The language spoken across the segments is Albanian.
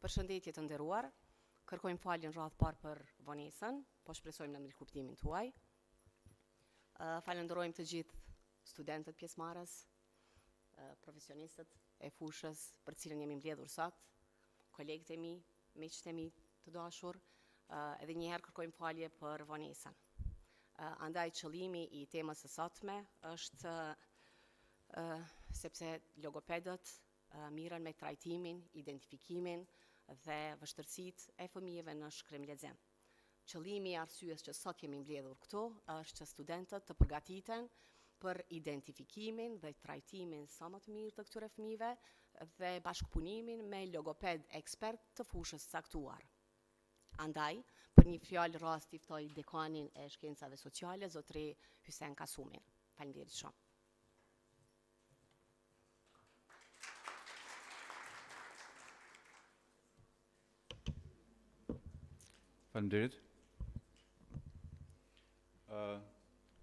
Përshëndetje të nderuar, kërkojmë falje në radhë parë për vonesën, po shpresojmë në mirëkuptimin tuaj. Falenderojmë të gjithë studentët pjesëmarrës, profesionistët e fushës për cilën jemi mbledhur sot, kolegët e mi, miqtë e mi të dashur, edhe një herë kërkojmë falje për vonesën. Andaj qëllimi i temës së sotme është sepse logopedët mirën me trajtimin, identifikimin dhe vështërsitë e fëmijëve në shkrimlexim. Qëllimi i arsyes që sot jemi mbledhur këtu është që studentët të përgatiten për identifikimin dhe trajtimin sa më të mirë të këtyre fëmijëve dhe bashkëpunimin me logoped ekspert të fushës caktuar. Andaj, për një fjalë rast i ftoj dekanin e shkencave sociale, zotri Hysen Kasumin. Faleminderit shumë. Faleminderit.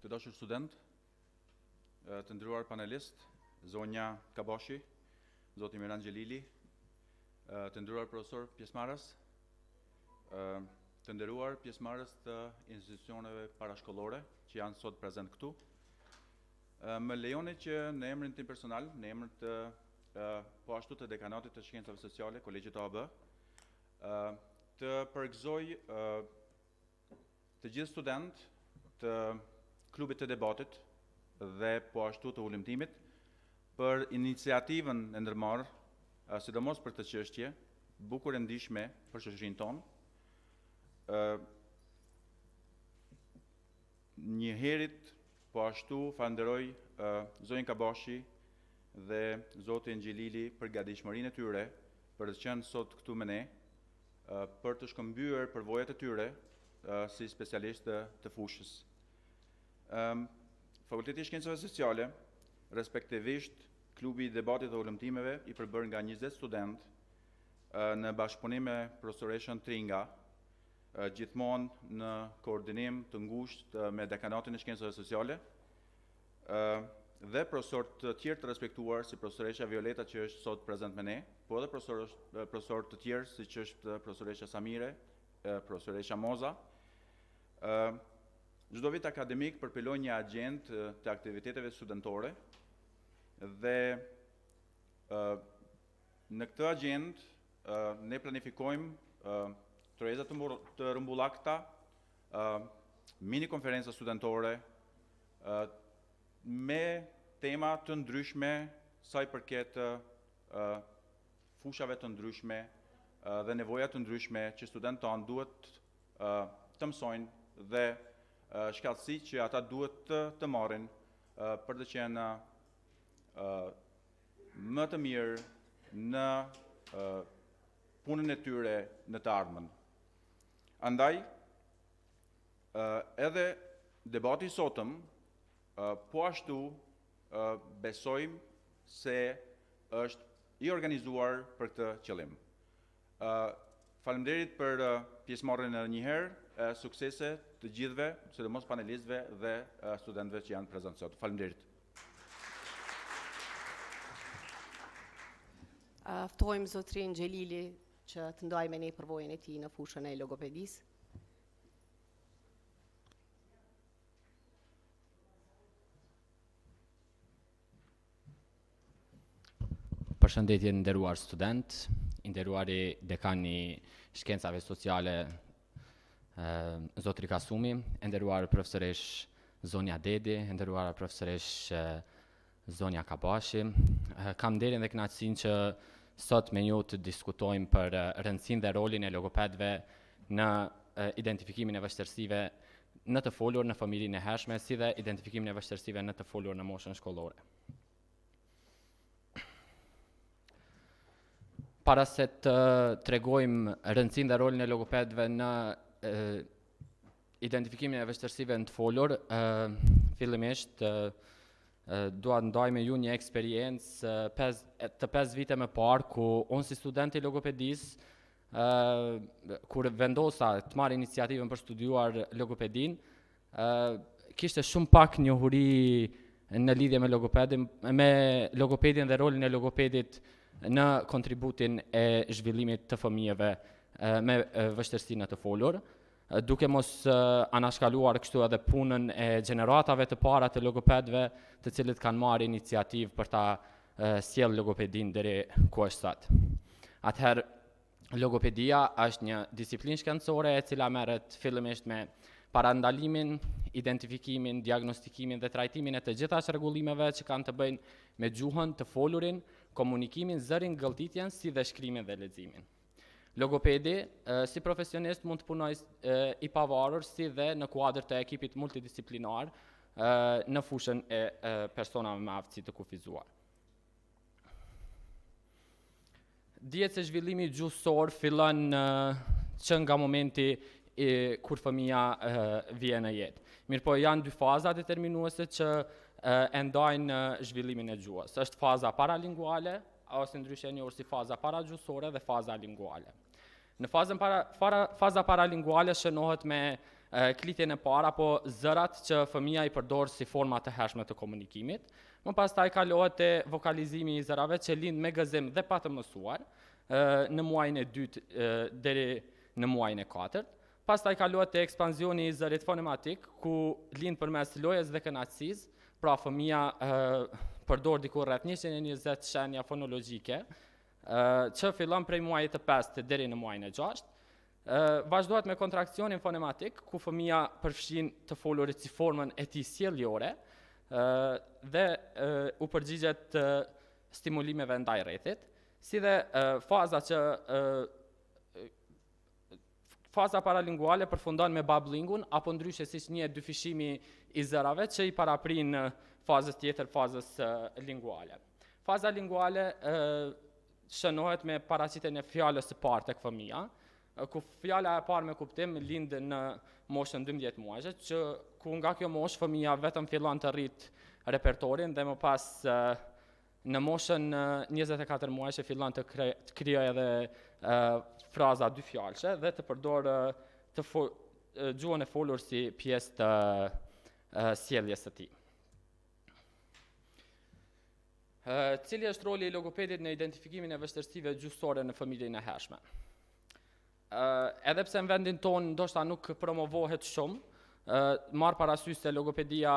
Të dashur student, të nderuar panelist, zonja Kabashi, zoti Miran Xhelili, të nderuar profesor pjesëmarrës, të nderuar pjesëmarrës të institucioneve parashkollore që janë sot prezent këtu. Më lejoni që në emrin tim personal, në emrin të po ashtu të dekanatit të shkencave sociale, Kolegjit AAB, të përgëzoj të gjithë student të klubit të debatit dhe po ashtu të ulëmtimit për iniciativën e ndërmarrë, sidomos për të çështje bukur e ndihshme për shoqërinë tonë. Një herët po ashtu falenderoj zonjën Kabashi dhe zotin Xhelili për gatishmërinë e tyre për të qenë sot këtu me ne, për të shkëmbyer përvojat e tyre si specialistë të fushës. Fakulteti i Shkencave Sociale, respektivisht klubi i debatit dhe ulëmtimeve i përbërë nga 20 student në bashkëpunim me profesoreshën Tringa, gjithmonë në koordinim të ngushtë me dekanatin e Shkencave Sociale dhe profesor të tjerë të respektuar si profesoresha Violeta që është sot prezent me ne, po edhe profesor të tjerë si që është profesoresha Samire, profesoresha Moza. Çdo vit akademik përpilon një agjendë të aktiviteteve studentore dhe në këtë agjendë ne planifikojmë tërheza të rrumbullakta, mini konferenca studentore me tema të ndryshme sa i përket fushave të ndryshme dhe nevojat të ndryshme që studentët tanë duhet të mësojnë dhe shkallësi që ata duhet të marrin për të qenë më të mirë në punën e tyre në të ardhmen. Andaj, edhe debati sotëm, po ashtu besojmë se është i organizuar për këtë qëllim. Faleminderit për pjesëmarrjen edhe një herë, suksese të gjithëve, sidomos panelistëve dhe studentëve që janë prezant sot. Faleminderit. Ftojmë zotrin Xhelili që të ndajë me ne përvojën e tij në fushën e logopedisë. Përshëndetje nderuar student, nderuari dekani shkencave sociale zotri Kasumi, nderuar profesoresh zonja Dedi, nderuar profesoresh zonja Kabashi. Kam nderin dhe kënaqësinë që sot me ju të diskutojmë për rëndësinë dhe rolin e logopedëve në identifikimin e vështirësive në të folur në familjen e hershme, si dhe identifikimin e vështirësive në të folur në moshën shkollore. Para se të tregojmë rëndësinë dhe rolin e logopedëve në identifikimin e vështirësive në të folur, fillimisht dua të ndaj me ju një eksperiencë të 5 vite më parë ku unë si student i logopedisë, kur vendosa të marr iniciativën për studiuar logopedinë, kishte shumë pak njohuri në lidhje me logopedin dhe rolin e logopedit në kontributin e zhvillimit të fëmijëve me vështirësinë të folur, duke mos anashkaluar kështu edhe punën e gjeneratave të para të logopedëve, të cilët kanë marrë iniciativë për ta sjellë logopedinë deri ku është sot. Atëherë, logopedia është një disiplinë shkencore e cila merret fillimisht me parandalimin, identifikimin, diagnostikimin dhe trajtimin e të gjitha çrregullimeve që kanë të bëjnë me gjuhën, të folurin, komunikimin, zërin, gëlltitjen, si dhe shkrimin dhe leximin. Logopedi, si profesionist, mund të punojë i pavarur si dhe në kuadër të ekipit multidisiplinar në fushën e personave me aftësi të kufizuar. Dihet se zhvillimi gjuhësor fillon që nga momenti kur fëmia vjen në jetë. Mirëpo janë dy faza determinuese që e ndajnë zhvillimin e gjuhës. Është faza paralinguale, ose ndryshe e njohur si faza paragjuhësore dhe faza linguale. Në faza paralinguale shënohet me klitjen e parë apo zërat që fëmia i përdor si forma të hershme të komunikimit. Më pastaj kalohet te vokalizimi i zërave që lind me gëzim dhe pa të mësuar në muajin e dytë deri në muajin e katërt. Pastaj kalohet te ekspansioni i zërit fonematik, ku lind përmes lojës dhe kënaqësisë, pra fëmia përdor diku rreth 120 shenja fonologjike, që fillon prej muajit të 5 deri në muajin e 6. Vazhdohet me kontraksionin fonematik, ku fëmia përfshin të folurit si formën e tij sjelljore dhe u përgjigjet stimulimeve ndaj rrethit, si dhe faza paralinguale përfundon me bablingun, apo ndryshe siç njihet dyfishimi i zërave që i paraprin fazës tjetër, fazës linguale. Faza linguale shënohet me paraqitjen e fjalës së parë tek fëmia, ku fjala e parë me kuptim lind në moshën 12 muajsh, ku nga kjo moshë fëmia vetëm fillon të rrit repertorin dhe më pas në moshën 24 muajsh fillon të krijojë edhe fraza dy fjalëshe dhe të përdor gjuhën e folur si pjesë të sjelljes së tij. Cili është roli i logopedit në identifikimin e vështirësive gjuhësore në familjen e hershme? Edhe pse në vendin tonë ndoshta nuk promovohet shumë, marr parasysh se logopedia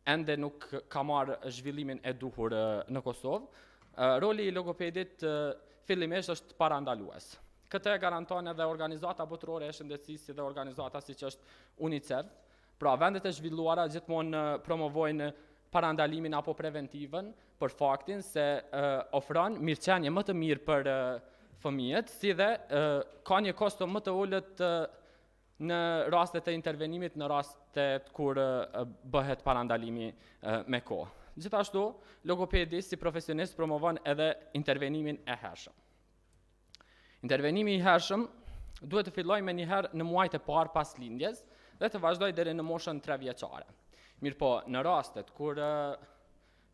ende nuk ka marrë zhvillimin e duhur në Kosovë. Roli i logopedit fillimisht është parandalues. Këtë e garanton edhe organizata botërore e shëndetësisë dhe organizata siç është UNICEF. Pra vendet e zhvilluara gjithmonë promovojnë parandalimin apo preventivën për faktin se ofron mirëqenie më të mirë për fëmijët, si dhe ka një kosto më të ulët në rastet e intervenimit, në rastet kur bëhet parandalimi me kohë. Gjithashtu, logopedi si profesionist promovon edhe intervenimin e hershëm. Intervenimi i hershëm duhet të fillojë me njëherë në muajt e parë pas lindjes dhe të vazhdojë deri në moshën 3 vjeçare. Mirëpo, në rastet kur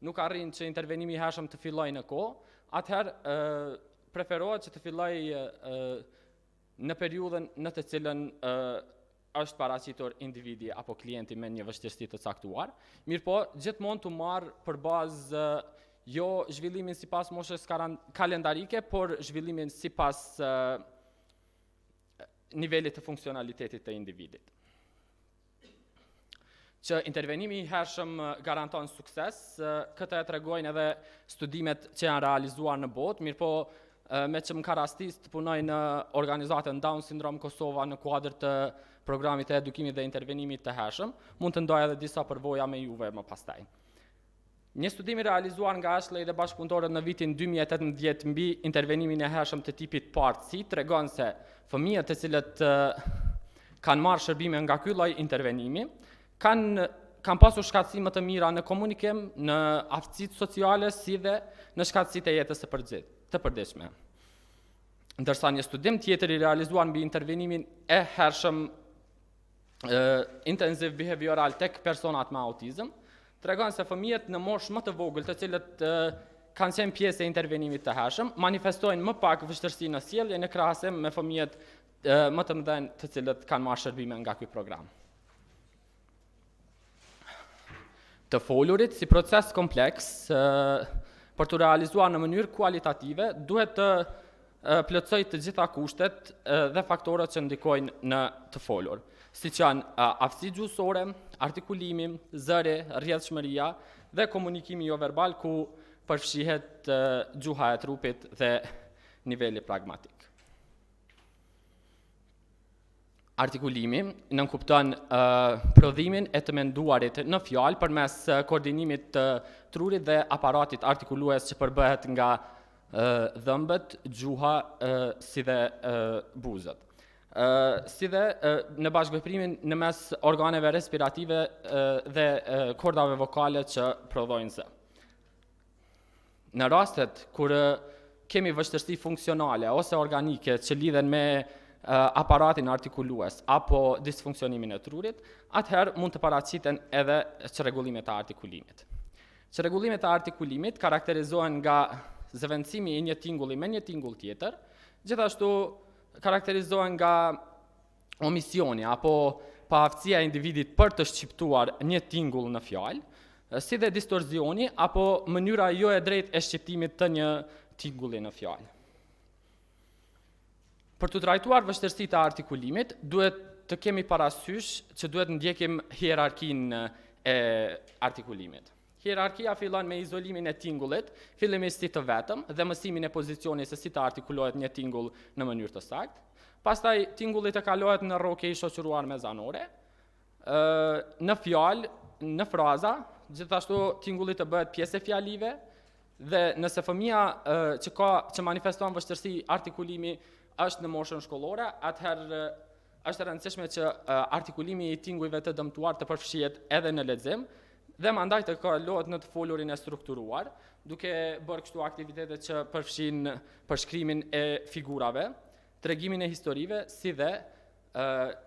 nuk arrin që intervenimi i hershëm të fillojë në kohë, atëherë preferohet që të fillojë në periudhën në të cilën është paraqitur individi apo klienti me një vështirësi të caktuar. Mirëpo, gjithmonë të marrë për bazë jo zhvillimin sipas moshës kalendarike, por zhvillimin sipas nivelit të funksionalitetit të individit. Që intervenimi i hershëm garanton sukses, këtë e tregojnë edhe studimet që janë realizuar në botë, mirëpo me që më ka rastis të punoj në organizatën Down Syndrome Kosova në kuadër të programit të edukimit dhe intervenimit të hershëm, mund të ndoj edhe disa përvoja me juve më pastaj. Një studim i realizuar nga Ashley dhe bashkëpunëtorët në vitin 2018 mbi intervenimin e hershëm të tipit Part C tregon se fëmijët të cilët kanë marrë shërbime nga ky lloj intervenimi kanë pasur shkatësime të mira në komunikim, në aftësitë sociale, si dhe në shkatësitë e jetës të përditshme. Ndërsa një studim tjetër i realizuar mbi intervenimin e hershëm intensiv behavioral tek personat me autizëm, tregon se fëmijët në moshë më të vogël, të cilët kanë qenë pjesë e intervenimit të hershëm, manifestojnë më pak vështirësi në sjellje në krahasim me fëmijët më të mëdhenj të cilët kanë marrë shërbime nga ky program. Të folurit si proces kompleks për të realizuar në mënyrë kualitative, duhet të plotësoj të gjitha kushtet dhe faktorët që ndikojnë në të folur, siç janë aftësi gjuhësore, artikulimi, zëri, rrjedhshmëria dhe komunikimi jo verbal ku përfshihet gjuha e trupit dhe niveli pragmatik. Artikulimi nënkupton prodhimin e të menduarit në fjalë përmes koordinimit të trurit dhe aparatit artikulues që përbëhet nga dhëmbët, gjuha si dhe buzët. Si dhe në bashkëveprimin në mes organeve respirative dhe kordave vokale që prodhojnë zë. Në rastet kur kemi vështirësi funksionale ose organike që lidhen me aparatin artikulues apo disfunksionimin e trurit, atëherë mund të paraqiten edhe çrregullimet e artikulimit. Çrregullimet e artikulimit karakterizohen nga zëvendësimi i një tingulli me një tingull tjetër, gjithashtu karakterizohen nga omisioni apo paaftësia e individit për të shqiptuar një tingull në fjalë, si dhe distorzioni apo mënyra jo e drejtë e shqiptimit të një tingulli në fjalë. Për të trajtuar vështirësitë e artikulimit, duhet të kemi parasysh që duhet ndjekim hierarkinë e artikulimit. Hierarkia fillon me izolimin e tingullit, fillimisht si të vetëm dhe mësimin e pozicionit se si të artikulohet një tingull në mënyrë të saktë. Pastaj tingulli të kalohet në rrokë i shoqëruar me zanore, në fjalë, në fraza, gjithashtu tingulli të bëhet pjesë e fjalive dhe nëse fëmia që manifeston vështirësi artikulimi është në moshën shkollore, atëherë është e rëndësishme që artikulimi i tingujve të dëmtuar të përfshihet edhe në lexim dhe mandaj të kalohet në të folurin e strukturuar, duke bërë kështu aktivitete që përfshin përshkrimin e figurave, tregimin e historive, si dhe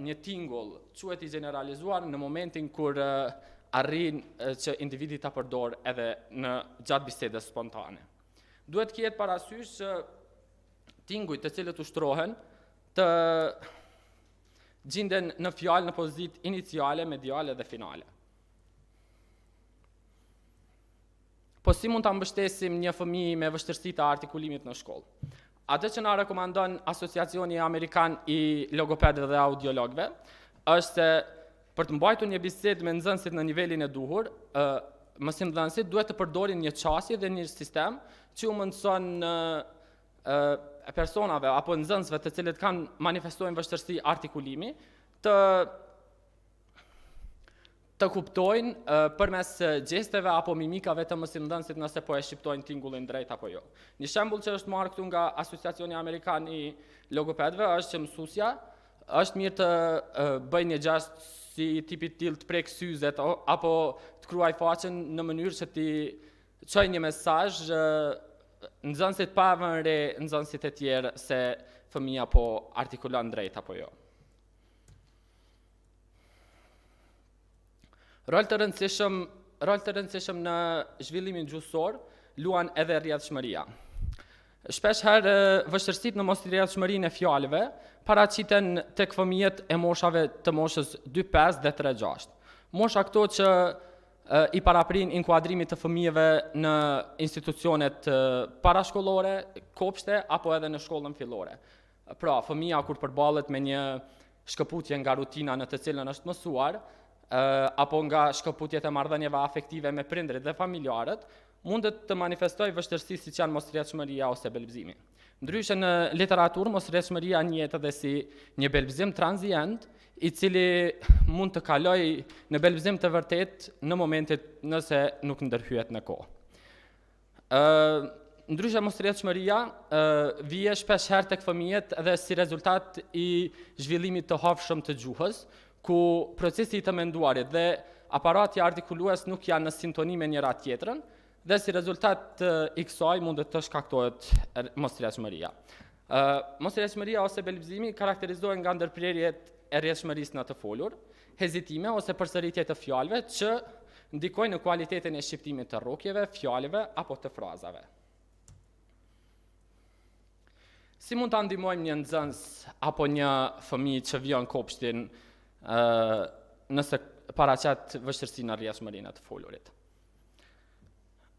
një tingull quhet i generalizuar në momentin kur arrin që individi ta përdor edhe në gjatë bisedës spontane. Duhet të ketë parasysh që tingujt të cilët ushtrohen të gjinden në fjalë në pozitë iniciale, mediale dhe finale. Po si mund ta mbështesim një fëmijë me vështirësi të artikulimit në shkollë? Atë që na rekomandon Asociacioni Amerikan i Logopedëve dhe Audiologëve është se për të mbajtur një bisedë me nxënësit në nivelin e duhur, mësimdhënësit duhet të përdorin një qasje dhe një sistem që u mundson personave apo nxënësve të cilët manifestojnë vështirësi artikulimi të kuptojnë përmes gjesteve apo mimikave të mësimdhënësit nëse po e shqiptojnë tingullin drejt apo jo. Një shembull që është marrë këtu nga Asociacioni Amerikan i Logopedëve është që mësuesja është mirë të bëjë një gjest si tipi tillë të prek syzet apo të kruaj faqen në mënyrë që t'i çojë një mesazh nxënësit pa vënë re nxënësit e tjerë se fëmia po artikulon drejt apo jo. Rol të rëndësishëm në zhvillimin gjuhësor luan edhe rrjedhshmëria. Shpesh herë vështirësitë në mosrrjedhshmërinë e fjalëve paraqiten tek fëmijët e moshave të moshës 2, 5 dhe 3, 6. Mosha këto që i paraprin inkuadrimit të fëmijëve në institucionet parashkollore, kopshte apo edhe në shkollën fillore. Pra, fëmija kur përballet me një shkëputje nga rutina në të cilën është mësuar, apo nga shkëputjet e marrëdhënieve afektive me prindrit dhe familjarët, mundet të manifestoj vështirësi siç janë mosrrjedhshmëria ose belbëzimi. Ndryshe në literaturë, mosrrjedhshmëria njihet edhe si një belbëzim transient, i cili mund të kaloj në belbëzim të vërtet në momentet nëse nuk ndërhyet në kohë. Ndryshe mosrrjedhshmëria vije shpesh herë tek fëmijët edhe si rezultat i zhvillimit të hapshëm të gjuhës, ku procesi i të menduarit dhe aparati artikulues nuk janë në sintoni me njëra tjetrën, dhe si rezultat i kësaj mundet të shkaktohet mosrrjedhshmëria. Mosrrjedhshmëria ose belbëzimi karakterizohen nga ndërprerjet e rrjedhshmërisë në të folur, hezitime ose përsëritje të fjalëve që ndikojnë në kualitetin e shqiptimit të rrokjeve, fjalëve apo të frazave. Si mund ta ndihmojmë një nxënës apo një fëmijë që vjen kopshtin nëse paraqet vështirësi në rrjedhshmërinë të folurit?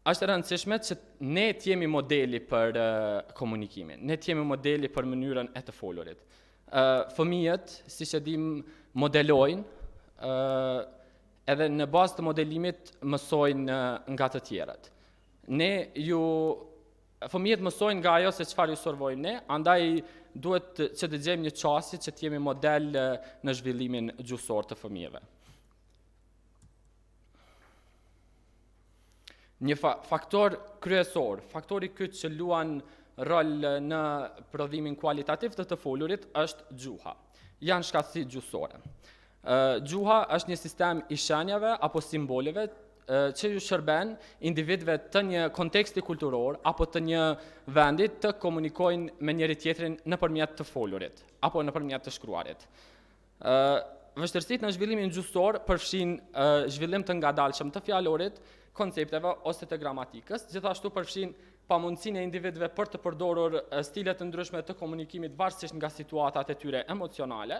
është e rëndësishme që ne t'jemi modeli për komunikimin, ne t'jemi modeli për mënyrën e të folurit. Fëmijët, si që dim, modelojnë, edhe në bazë të modelimit mësojnë nga të tjerët. Fëmijët mësojnë nga ajo se çfarë ju sorvojmë ne, andaj duhet që të gjejmë një çështje që t'jemi model në zhvillimin gjuhësor të fëmijëve. Një faktor kryesor, faktori kyç që luan rol në prodhimin kualitativ të folurit është gjuha. Janë shkatësi gjuhësore. Gjuha është një sistem i shenjave apo simboleve që ju shërben individëve të një konteksti kulturor apo të një vendi të komunikojnë me njëri tjetrin nëpërmjet të folurit apo nëpërmjet të shkruarit. Vështirësitë në zhvillimin gjuhësor përfshin zhvillim të ngadalshëm të fjalorit, koncepteve ose të gramatikës, gjithashtu përfshin pamundësinë e individëve për të përdorur stile të ndryshme të komunikimit varësisht nga situatat e tyre emocionale,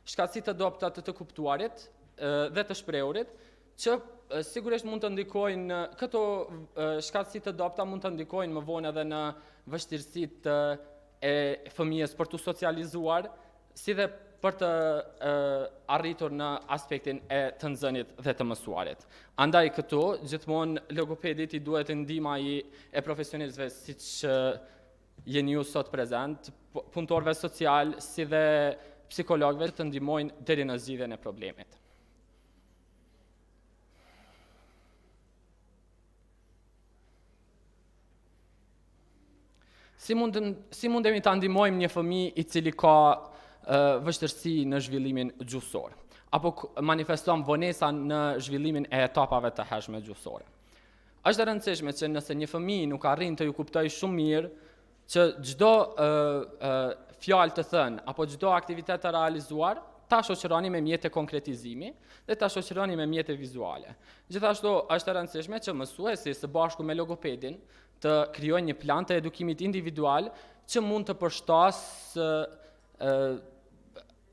shkatësi të dobta të kuptuarit dhe të shprehurit, që sigurisht mund të ndikojnë, këto shkatësi të dobta mund të ndikojnë më vonë edhe në vështirësitë e fëmijës për të socializuar, si dhe për të arritur në aspektin e të nxënit dhe të mësuarit. Andaj këtu, gjithmonë logopedit i duhet ndihma e profesionistëve siç jeni ju sot prezent, punëtorëve social, si dhe psikologëve të ndihmojnë deri në zgjidhjen e problemit. Si mundemi ta ndihmojmë një fëmijë i cili ka vështirësi në zhvillimin gjuhësor, apo manifeston vonesa në zhvillimin e etapave të hershme gjuhësore. Është e rëndësishme që nëse një fëmijë nuk arrin të ju kuptojë shumë mirë që çdo fjalë të thënë apo çdo aktivitet të realizuar, ta shoqëroni me mjete konkretizimi dhe ta shoqëroni me mjete vizuale. Gjithashtu është e rëndësishme që mësuesi së bashku me logopedin të krijojnë një plan të edukimit individual që mund të përshtasë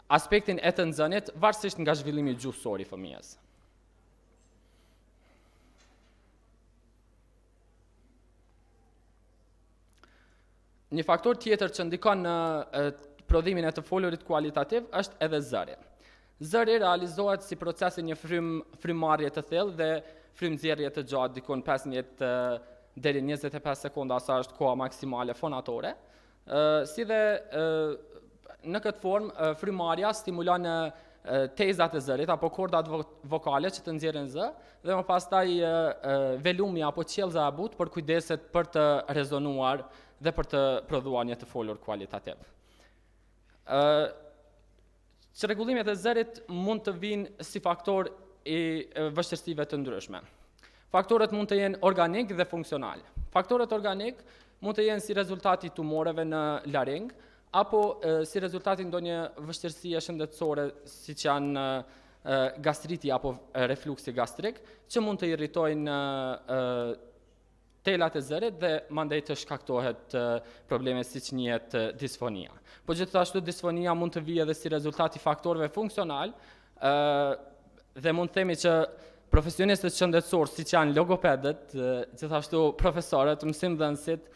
aspektin e të nxënit varësisht nga zhvillimi gjuhësor i fëmijës. Një faktor tjetër që ndikon në prodhimin e të folurit kualitativ është edhe zëri. Zëri realizohet si procesi një frymëmarrje të thellë dhe frymëzjerrje të gjatë, dikon 15 deri 25 sekonda, sa është koha maksimale fonatore, si dhe në këtë formë frymëmarrja stimulon tezat e zërit apo kordat vokale që të nxjerrin zë dhe më pastaj velumi apo qiellza e butë për kujdeset për të rezonuar dhe për të prodhuar një të folur kualitativ. Çrregullimet e zërit mund të vinë si faktor i vështirësive të ndryshme. Faktorët mund të jenë organik dhe funksional. Faktorët organik mund të jenë si rezultati tumoreve në laring, apo si rezultati ndonjë vështirësie shëndetësore siç janë gastriti apo refluksi gastrik, që mund të irritojnë telat e zërit dhe mandej të shkaktohet probleme siç njihet disfonia. Po gjithashtu disfonia mund të vijë edhe si rezultat i faktorëve funksional dhe mund të themi që profesionistët shëndetësor siç janë logopedët, gjithashtu profesorët, mësimdhënësit,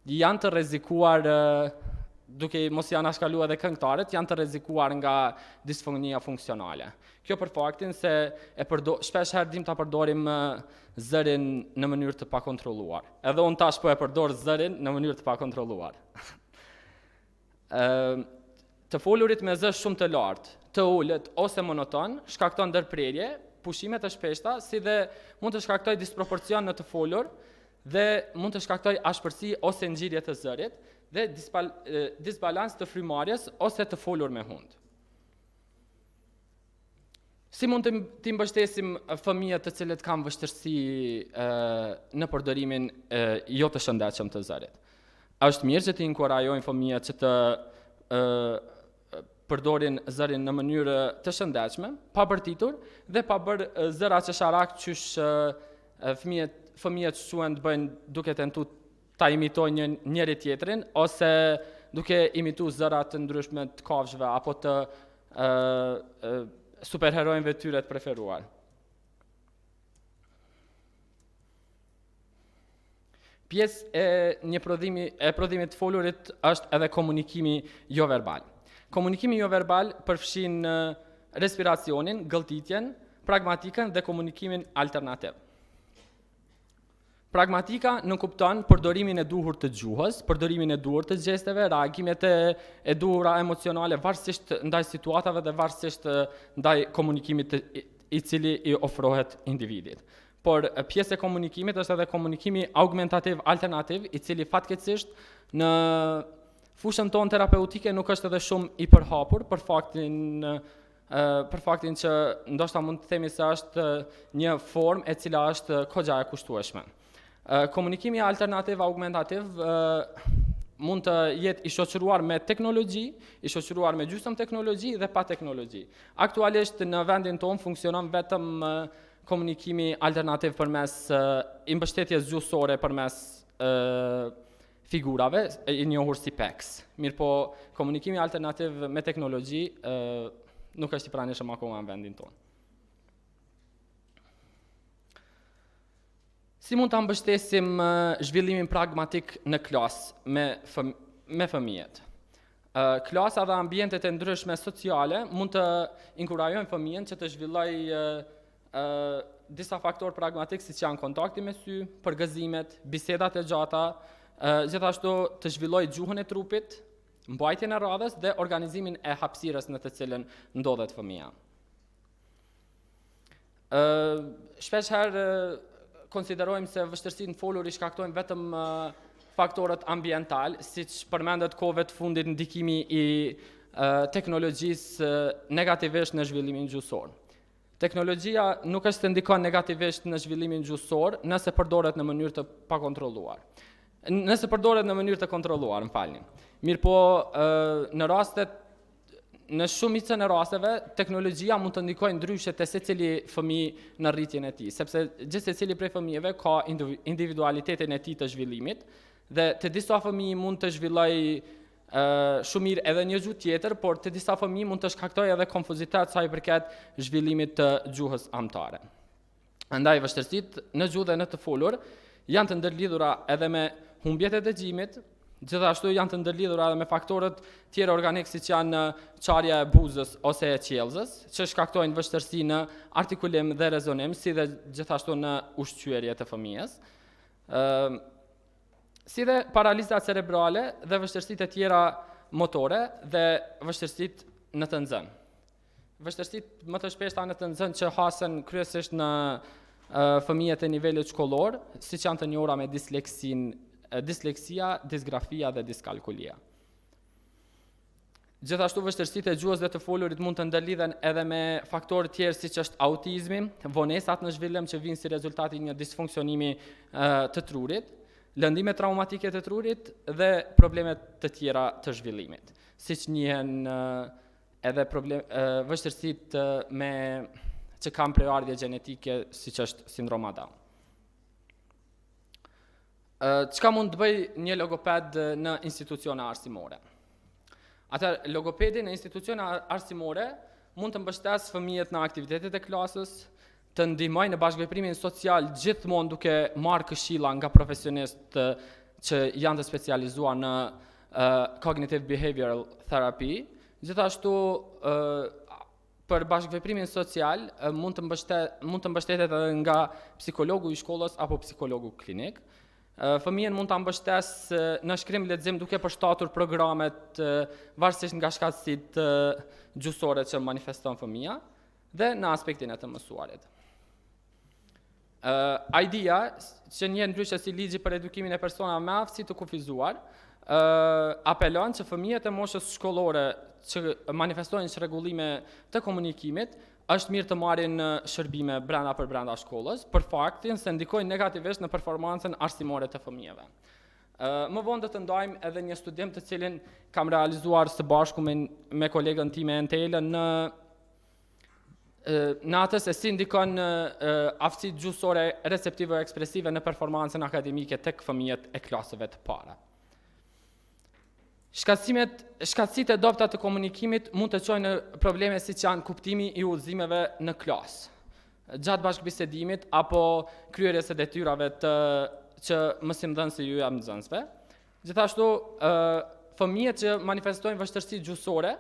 janë të rrezikuar duke mos janë anashkaluar edhe këngëtarët, janë të rrezikuar nga disfonia funksionale. Kjo për faktin se shpesh herë dim ta përdorim zërin në mënyrë të pakontrolluar. Edhe unë tash po e përdor zërin në mënyrë të pakontrolluar. Të folurit me zë shumë të lartë, të ulët ose monoton, shkakton ndërprerje, pushime të shpeshta, si dhe mund të shkaktoj disproporcion në të folur dhe mund të shkaktoj ashpërsi ose ngjirje të zërit dhe disbalans të frymëmarrjes ose të folur me hund. Si mund të mbështesim fëmijët të cilët kanë vështirësi në përdorimin jo të shëndetshëm të zërit? Është mirë që të inkurajojnë fëmijët që të përdorin zërin në mënyrë të shëndetshme, pa bërtitur dhe pa bërë zëra qesharak qysh fëmijët shuhen të bëjnë duke tentuar ta imitojnë njëri tjetrin ose duke imituar zëra të ndryshme të kafshëve apo të superherojëve tyre të preferuar. Pjesë e një prodhimit të folurit është edhe komunikimi jo verbal. Komunikimi jo verbal përfshin respiracionin, gëlltitjen, pragmatikën dhe komunikimin alternativ. Pragmatika nënkupton përdorimin e duhur të gjuhës, përdorimin e duhur të gjesteve, reagimet e duhura emocionale varësisht ndaj situatave dhe varësisht ndaj komunikimit i cili i ofrohet individit. Por pjesë e komunikimit është edhe komunikimi augmentativ alternativ, i cili fatkeqësisht në fushën tonë terapeutike nuk është edhe shumë i përhapur për faktin që ndoshta mund të themi se është një formë e cila është kogja e kushtueshme. Komunikimi alternativ augmentativ mund të jetë i shoqëruar me teknologji, i shoqëruar me gjysmë teknologji dhe pa teknologji. Aktualisht në vendin tonë funksionon vetëm komunikimi alternativ përmes mbështetjes gjuhësore përmes figurave, i njohur si PECs. Mirëpo komunikimi alternativ me teknologji nuk është i pranishëm akoma në vendin tonë. Si mund të mbështesim zhvillimin pragmatik në klasë me fëmijët? Klasa dhe ambientet e ndryshme sociale mund të inkurajojnë fëmijën që të zhvillojë disa faktorë pragmatik si që janë kontakti me sy, përgëzimet, bisedat e gjata, gjithashtu të zhvillojë gjuhën e trupit, mbajtjen e radhës dhe organizimin e hapësirës në të cilën ndodhet fëmija. Shpesh herë konsiderojmë se vështirësitë në folur i shkaktojnë vetëm faktorët ambiental, siç përmendet kohëve të fundit ndikimi i teknologjisë negativisht në zhvillimin gjuhësor. Teknologjia nuk është të ndikon negativisht në zhvillimin gjuhësor nëse përdoret në mënyrë të pakontrolluar. Nëse përdoret në mënyrë të kontrolluar, më falni. Mirëpo në shumicën e rasteve, teknologjia mund të ndikojë ndryshe te secili fëmijë në rritjen e tij, sepse gjithë secili prej fëmijëve ka individualitetin e tij të zhvillimit dhe te disa fëmijë mund të zhvillojë shumë mirë edhe një gjuhë tjetër, por te disa fëmijë mund të shkaktojë edhe konfuzitet sa i përket zhvillimit të gjuhës amtare. Andaj vështirësitë në gjuhë dhe në të folur janë të ndërlidhura edhe me humbjet e dëgjimit, gjithashtu janë të ndërlidhura edhe me faktorët tjerë organik siç janë qarja e buzës ose e qelzës, që shkaktojnë vështirësi në artikulim dhe rezonim, si dhe gjithashtu në ushqyerje të fëmijës, si dhe paralizat cerebrale dhe vështirësitë e tjera motore dhe vështirësitë në të nxënë. Vështirësitë më të shpeshta në të nxënë që hasen kryesisht në fëmijët e nivelit shkollor, siç janë të njohura me disleksia, disgrafia dhe diskalkulia. Gjithashtu vështirësitë e gjuhës dhe të folurit mund të ndërlidhen edhe me faktorë tjerë siç është autizmi, vonesat në zhvillim që vijnë si rezultati një disfunksionimi të trurit, lëndime traumatike të trurit dhe problemet të tjera të zhvillimit, siç njihen edhe vështirësitë që kanë prejardhje gjenetike siç është sindroma Down. Çka mund të bëj një logoped në institucione arsimore? Atëherë, logopedi në institucione arsimore mund të mbështesë fëmijët në aktivitetet e klasës, të ndihmojë në bashkëveprimin social gjithmonë duke marrë këshilla nga profesionistë që janë të specializuar në cognitive behavioral therapy. Gjithashtu për bashkëveprimin social mund të mbështetet edhe nga psikologu i shkollës apo psikologu klinik. Fëmijën mund ta mbështesë në shkrim lexim duke përshtatur programet varësisht nga shkatësitë gjuhësore që manifeston fëmia dhe në aspektin e të mësuarit. Idea që njihet ndryshe si ligji për edukimin e personave me aftësi të kufizuar apelon që fëmijët e moshës shkollore që manifestojnë çrregullime të komunikimit është mirë të marrin shërbime brenda shkollës, për faktin se ndikojnë negativisht në performancën arsimore të fëmijëve. Më vonë do të ndajmë edhe një studim të cilin kam realizuar së bashku me kolegën time Entelën në atë se si ndikon aftësitë gjuhësore receptive ekspresive në performancën akademike tek fëmijët e klasëve të para. Shkatësitë e dobta të komunikimit mund të çojnë në probleme siç janë kuptimi i udhëzimeve në klasë, gjatë bashkëbisedimit apo kryerjes së detyrave që mësimdhënësi ju jap nxënësve. Gjithashtu, fëmijët që manifestojnë vështirësi gjuhësore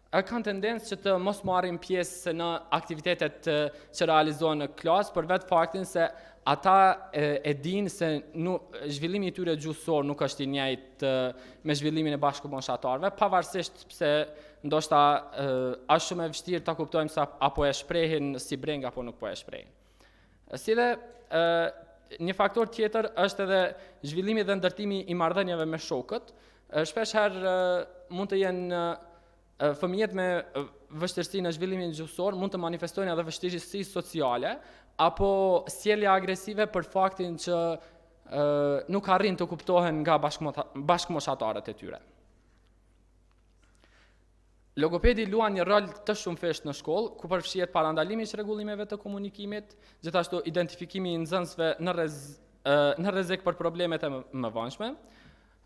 kanë tendencë që të mos marrin pjesë në aktivitetet që realizohen në klasë për vetë faktin se ata e dinë se zhvillimi i tyre gjuhësor nuk është i njëjtë me zhvillimin e bashkëmoshatarëve, pavarësisht pse ndoshta është shumë e vështirë ta kuptojmë se apo e shprehin si breng apo nuk po e shprehin. Si dhe një faktor tjetër është edhe zhvillimi dhe ndërtimi i marrëdhënieve me shokët. Shpesh herë mund të jenë fëmijët me vështirësi në zhvillimin gjuhësor mund të manifestojnë edhe vështirësi sociale apo sjellje agresive për faktin që nuk arrin të kuptohen nga bashkëmoshatarët e tyre. Logopedi luan një rol të shumëfishtë në shkollë, ku përfshihet parandalimi i rregullimeve të komunikimit, gjithashtu identifikimi i nxënësve në rrezik për problemet e mëvonshme,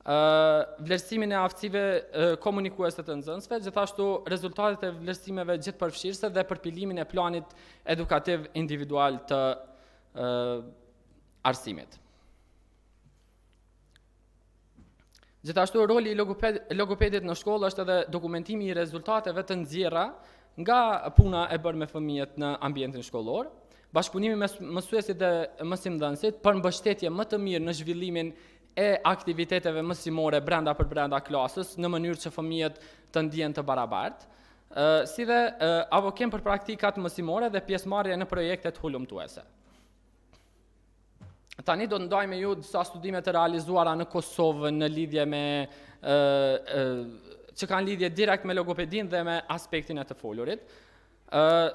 vlerësimin e aftësive komunikuese të nxënësve, gjithashtu rezultatet e vlerësimeve gjithëpërfshirëse dhe përpilimin e planit edukativ individual të arsimit. Gjithashtu, roli i logopedit në shkollë është edhe dokumentimi i rezultateve të nxjerra nga puna e bërë me fëmijët në ambientin shkollor, bashkëpunimi me mësuesit dhe mësimdhënësit për mbështetje më të mirë në zhvillimin e aktiviteteve mësimore brenda klasës në mënyrë që fëmijët të ndihen të barabartë, si dhe avokim për praktikat mësimore dhe pjesëmarrje në projektet hulumtuese. Tani do të ndajmë ju disa studime të realizuara në Kosovë në lidhje me që kanë lidhje direkt me logopedinë dhe me aspektin e të folurit.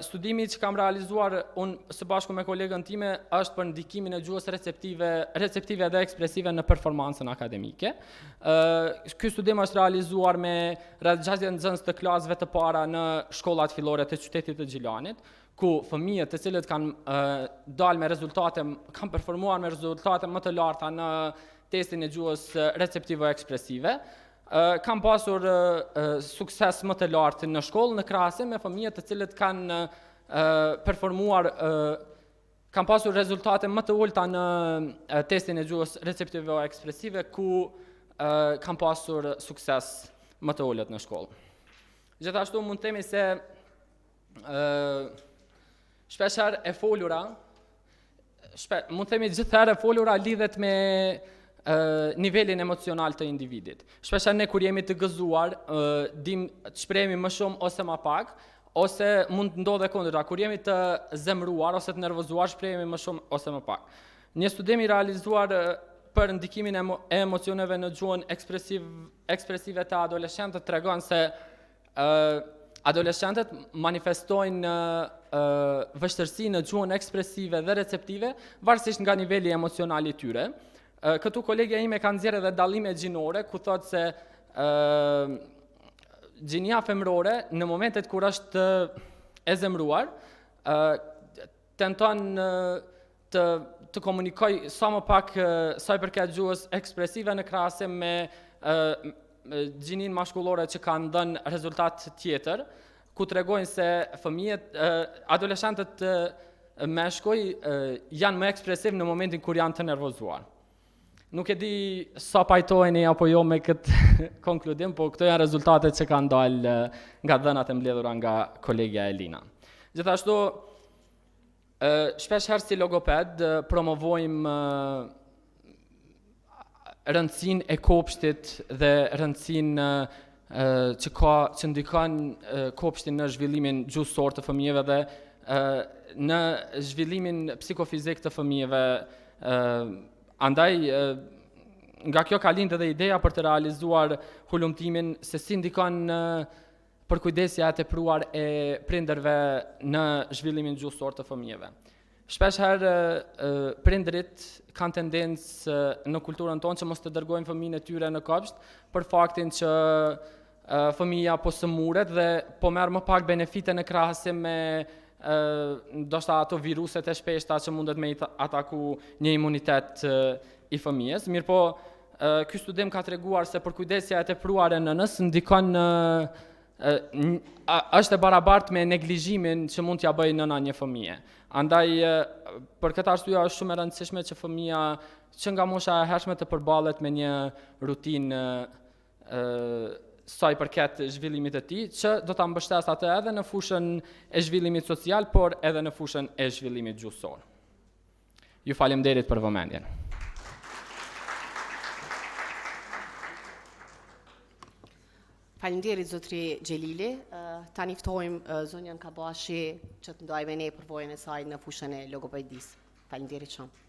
Studimi që kam realizuar unë së bashku me kolegën time është për ndikimin e gjuhës receptive dhe ekspresive në performancën akademike. Ky studim është realizuar me rreth 60 nxënës të klasëve të para në shkollat fillore të qytetit të Gjilanit, ku fëmijët të cilët kanë dalë me rezultate, kanë performuar me rezultate më të larta në testin e gjuhës receptive e ekspresive, kanë pasur sukses më të lartë në shkollë në krahasim me fëmijët të cilët kanë performuar, kanë pasur rezultate më të ulta në testin e gjuhës receptive e ekspresive, ku kanë pasur sukses më të ulët në shkollë. Gjithashtu mund të themi se shpeshherë e folura, mund të themi gjithherë e folura lidhet me nivelin emocional të individit. Shpeshherë ne kur jemi të gëzuar, dim të shprehemi më shumë ose më pak, ose mund të ndodhe kundërta, kur jemi të zemruar ose të nervozuar, shprehemi më shumë ose më pak. Një studim i realizuar për ndikimin e emocioneve në gjuhën ekspresive të adoleshentët tregon se adoleshentët manifestojnë vështirësi në gjuhën ekspresive dhe receptive, varësisht nga niveli emocional i tyre. Këtu kolegja ime ka nxjerrë edhe dallime gjinore, ku thotë se gjinia femërore në momentet kur është e zemruar, tenton të komunikoj sa më pak sa i përket gjuhës ekspresive në krahasim me gjinin mashkullore që kanë dhënë rezultat tjetër, ku tregojnë se fëmijët, adoleshentët meshkuj janë më ekspresiv në momentin kur janë të nervozuar. Nuk e di sa pajtojeni apo jo me këtë konkludim, po këto janë rezultatet që kanë dalë nga dhënat e mbledhura nga kolegja Elina. Gjithashtu, shpesh herë si logoped promovojmë rëndësinë e kopshtit dhe rëndësinë që ndikon kopshtin në zhvillimin gjuhësor të fëmijëve dhe në zhvillimin psikofizik të fëmijëve. Andaj, nga kjo ka lindë edhe ideja për të realizuar hulumtimin se si ndikon përkujdesja e tepruar e prindërve në zhvillimin gjuhësor të fëmijëve. Shpesh herë prindrit kanë tendencë në kulturën tonë që mos të dërgojnë fëmijën e tyre në kopsht për faktin që fëmija po sëmuret dhe po merr më pak benefite në krahasim me ndoshta ato viruset e shpeshta që mundet me ataku një imunitet i fëmijës. Mirë po, ky studim ka treguar se përkujdesja e tepruar e nënës ndikon është e barabartë me neglizhimin që mund t'ja bëjë nëna një fëmije. Andaj, për këtë arsye është shumë e rëndësishme që fëmia që nga mosha e hershme të përballet me një rutinë sa i përket zhvillimit të tij, që do ta mbështes atë edhe në fushën e zhvillimit social, por edhe në fushën e zhvillimit gjuhësor. Ju faleminderit për vëmendjen. Faleminderit zotri Xhelili. Tani ftojmë zonjën Kabashi që të ndajë me ne përvojën e saj në fushën e logopedisë. Faleminderit shumë.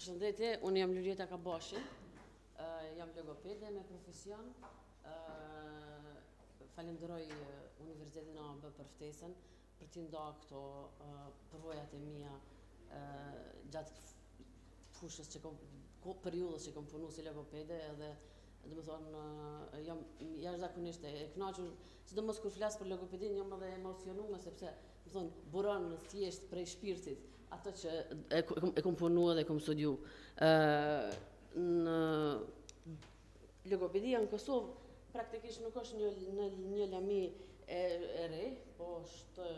Përshëndetje, unë jam Ligjëratë Kabashi, jam logopede me profesion. Falenderoj Universitetin AAB për ftesën, për t'i nda këto përvojat e mia gjatë fushës që periudhës që kam punu si logopede, edhe domethënë jam jashtëzakonisht e kënaqur, sidomos kur flas për logopedinë, jam edhe emocionuar sepse domethënë buron thjesht prej shpirtit ato që e kom punu dhe e kom studiu. Në logopedia në Kosovë praktikisht nuk është një lami e re, po është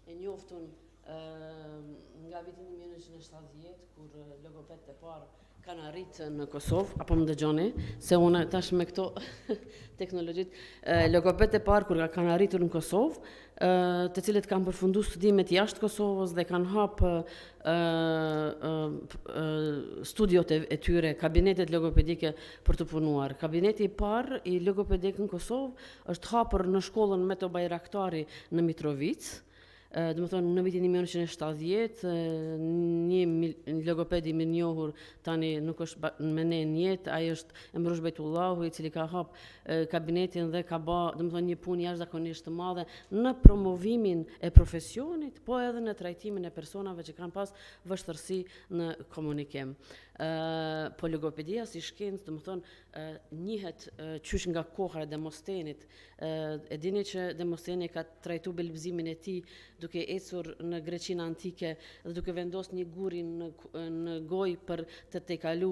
e njoftun nga vitin 1970, kur logopedët e parë kanë arritë në Kosovë, apo më dëgjoni, se unë tash me këto teknologjit, logopedët e parë kur kanë arritur në Kosovë, të cilët kanë përfundu studimet jashtë Kosovës dhe kanë hapë studiot e tyre, kabinetet logopedike për të punuar. Kabineti i parë i logopedik në Kosovë është hapër në shkollën Meto Bajraktari në Mitrovic. Dhe më thonë, në vitin 1970, një logopedi më njohur tani nuk është me ne njetë, ai është Emrush Bejtullahu, i cili ka hapë kabinetin dhe ka ba, dhe më thonë, një punë jashtëzakonisht të madhe në promovimin e profesionit, po edhe në trajtimin e personave që kanë pas vështërsi në komunikim. Po logopedia si shkencë, dhe më thonë, njihet qysh nga koha e Demostenit. E dini që Demosteni ka trajtu belbëzimin e tij duke ecur në Greqinë antike dhe duke vendosur një guri në gojë për të tejkalu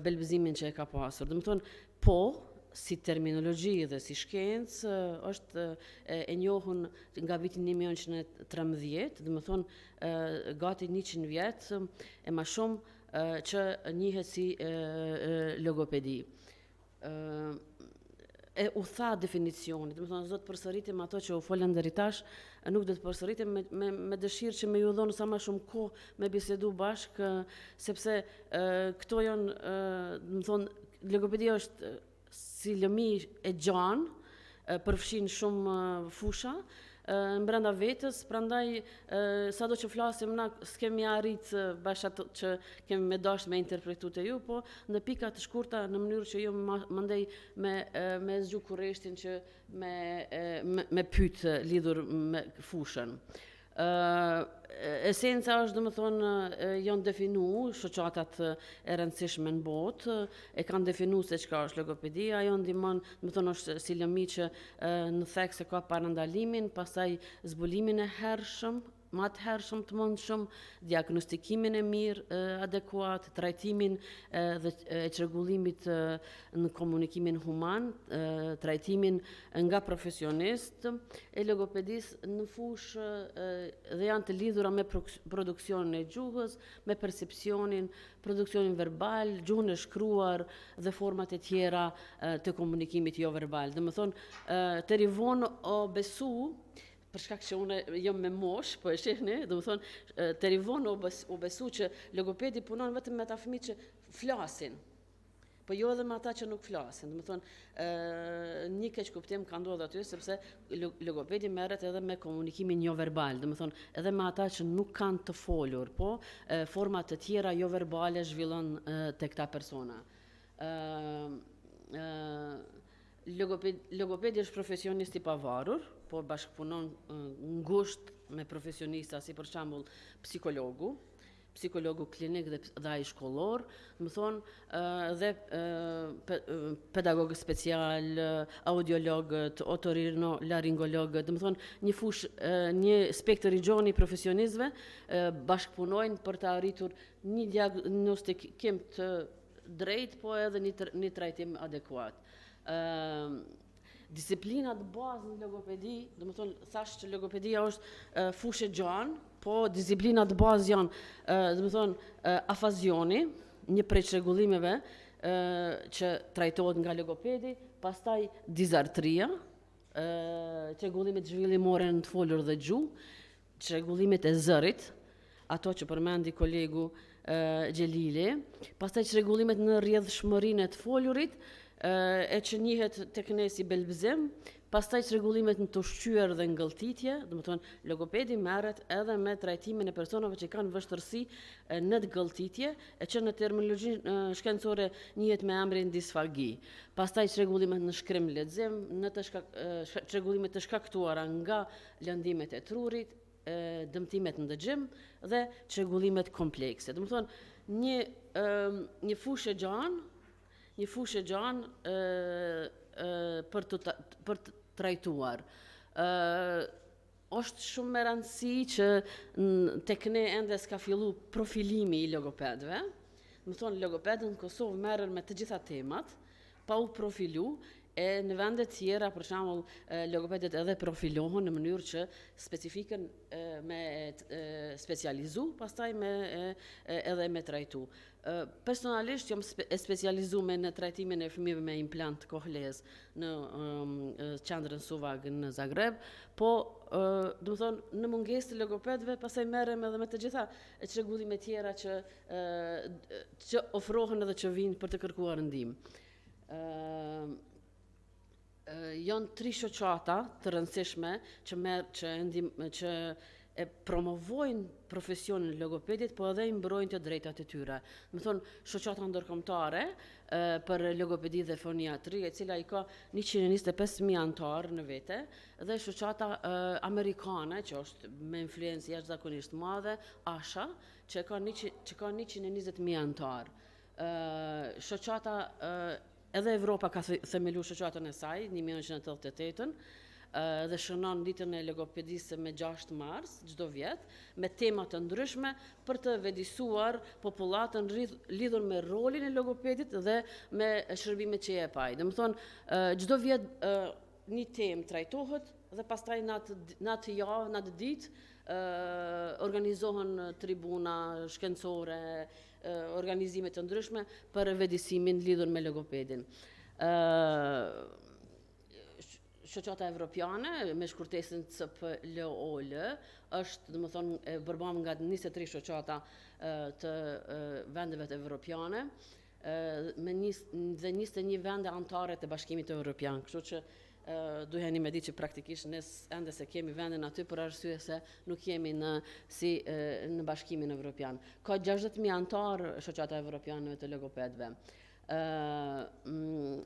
belbëzimin që e ka pasur. Do të thonë, po si terminologji dhe si shkencë është e njohur nga viti 1913, do të thonë gati 100 vjet e më shumë që njihet si logopedi. E u tha definicionit, do të thonë, zot përsëritim ato që u folën deri tash, nuk do të përsëritim me dëshirë që me ju dhonë sa më shumë kohë me bisedu bashkë, sepse këto janë, do të thonë, logopedia është si lëmi e gjanë, përfshin shumë fusha brenda vetës, prandaj sado që flasim na s'kemi arrit bashkë ato që kemi me dashur me interpretu te ju, po në pika të shkurta në mënyrë që ju mandej me zgju kurreshtin që me pyet lidhur me fushën. Esenca është, domethënë, janë definu shoqatat e rëndësishme në botë, e kanë definu se çka është logopedia, ajo ndihmon, domethënë, është si lëmi që në thekë se ka parandalimin, pastaj zbulimin e hershëm, më të hershëm të mundshëm, diagnostikimin e mirë, adekuat, trajtimin dhe çrregullimit në komunikimin human, trajtimin nga profesionist e logopedisë në fushë dhe janë të lidhura me produksionin e gjuhës, me percepcionin, produksionin verbal, gjuhën e shkruar dhe format e tjera të komunikimit jo verbal. Domethënë, deri vonë o besu, për shkak që unë jam me mosh, po e shihni, domethënë, deri vonë u besu që logopedi punon vetëm me ata fëmijë që flasin. Po jo edhe me ata që nuk flasin. Do të thonë, një keq kuptim ka ndodhur aty sepse logopedi merret edhe me komunikimin jo verbal, do të thonë edhe me ata që nuk kanë të folur, po forma të tjera jo verbale zhvillon tek ta persona. Logopedi është profesionist i pavarur, po bashkëpunon ngushtë me profesionista si për shembull psikologu klinik dhe ai shkollor, më thonë dhe pedagogë special, audiologët, otorinolaringologët, më thonë një spektër i gjon i profesionistëve bashkëpunojnë për të arritur një diagnostikim të drejt, po edhe një trajtim adekuat. Disiplinat bazë në logopedi, do të thonë thash që logopedia është fushë gjanë, po disiplinat bazë janë, do të thonë afazioni, një prej çrregullimeve që trajtohet nga logopedi, pastaj dizartria, çrregullimet zhvillimore në të folur dhe gjuhë, çrregullimet e zërit, ato që përmendi kolegu Xhelili, pastaj çrregullimet në rrjedhshmërinë e të folurit, e që njihet tek ne si belbëzim, pastaj çrregullimet në të ushqyer dhe ngëlltitje, do të thonë logopedi merret edhe me trajtimin e personave që kanë vështirësi në të ngëlltitje, e që në terminologjinë shkencore njihet me emrin disfagi. Pastaj çrregullimet në shkrim lexim, në çrregullimet të shkaktuara nga lëndimet e trurit, dëmtimet në dëgjim dhe çrregullimet komplekse. Do të thonë një fushë gjanë për të trajtuar. Është shumë me rëndësi që tek ne ende s'ka fillu profilimi i logopedëve. Më thonë, logopedët në Kosovë merren me të gjitha temat, pa u profilu, e në vende tjera, për shembull, logopedët edhe profilohen në mënyrë që specifikën me specializu, pastaj edhe me trajtu. Personalisht jam e specializuar në trajtimin e fëmijëve me implant kohlez në qendrën Suvag në Zagreb, po do të thonë në mungesë të logopedëve pastaj merrem edhe me të gjitha çrregullime tjera që ofrohen edhe që vijnë për të kërkuar ndihmë. Janë 3 shoqata të rëndësishme që e promovojnë profesionin logopedit, po edhe i mbrojnë të drejtat e tyre. Më thonë, shoqata ndërkombëtare për logopedi dhe foniatri, e cila i ka 125.000 antarë në vete, dhe shoqata amerikane, që është me influencë jashtëzakonisht madhe, ASHA, që ka 120.000 antarë. Shoqata edhe Evropa ka themelu shoqatën e saj, 1988-ën, dhe shënon ditën e logopedisë me 6 mars, çdo vjet, me tema të ndryshme për të vëdisuar popullatën lidhur me rolin e logopedit dhe me shërbimet që jep ai. Domethënë, çdo vjet një temë trajtohet dhe pastaj në atë javë, në atë ditë organizohen tribuna shkencore, organizime të ndryshme për vëdisimin lidhur me logopedin. Shoqata evropiane me shkurtesën CPLOL është, domethënë, përbam nga 23 shoqata të vendeve të evropiane dhe 21 vende anëtare të Bashkimit Evropian. Kështu që duheni me ditë që praktikisht ne ende se kemi vendin aty për arsye se nuk jemi në Bashkimin Evropian. Ka 60.000 anëtarë shoqata evropiane të logopedëve.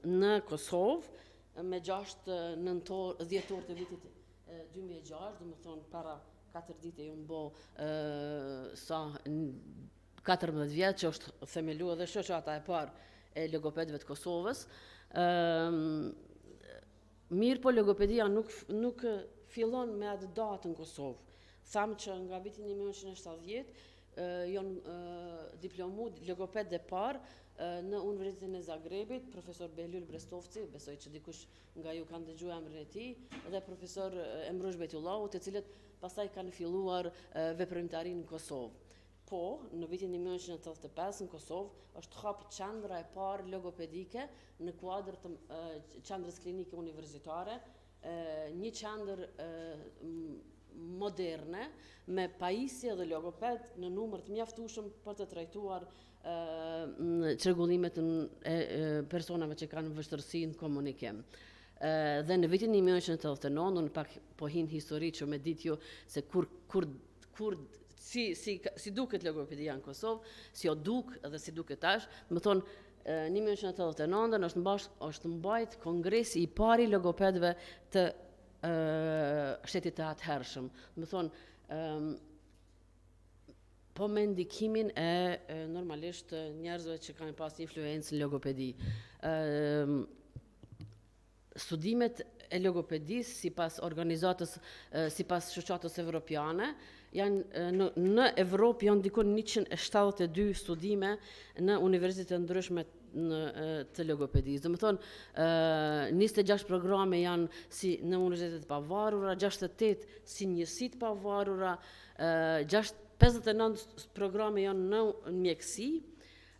Në Kosovë me 6 dhjetor të vitit 2006, dhe më thonë para 4 dite ju mbo sa 14 vjetë që është themelu edhe shoqata e parë e logopedëve të Kosovës. Mirë po logopedia nuk fillon me atë datë në Kosovë. Thamë që nga vitin 1970 janë diplomu logopedë e parë në Universitetin e Zagrebit, profesor Behlul Brestovci, besoj që dikush nga ju kanë dëgjuar emrin e tij, dhe profesor Emrush Bejtullahu, të cilët pastaj kanë filluar veprimtarinë në Kosovë. Po, në vitin 1985 në Kosovë është hap qendra e parë logopedike në kuadër të qendrës klinike universitare, një qendër moderne, me pajisje dhe logoped në numër të mjaftueshëm për të trajtuar çrregullimet e personave që kanë vështirësi në komunikim. Dhe në vitin 1989, unë pak po hin histori që me ditë ju se si duket logopedia në Kosovë, si o duk dhe si duket tash, më thonë, 1989 është mbajt kongresi i pari logopedve të shtetit të atëhershëm. Më thonë, po me ndikimin e normalisht njerëzve që kanë pas influencë në logopedi. Studimet e logopedisë sipas organizatës, sipas shoqatës evropiane, në Evropë janë dikon 172 studime në universitetet ndryshme të logopedisë. Do të thonë, 26 programe janë si në universitetet pavarura, 68 si njësit pavarura, 59 programe janë në mjekësi,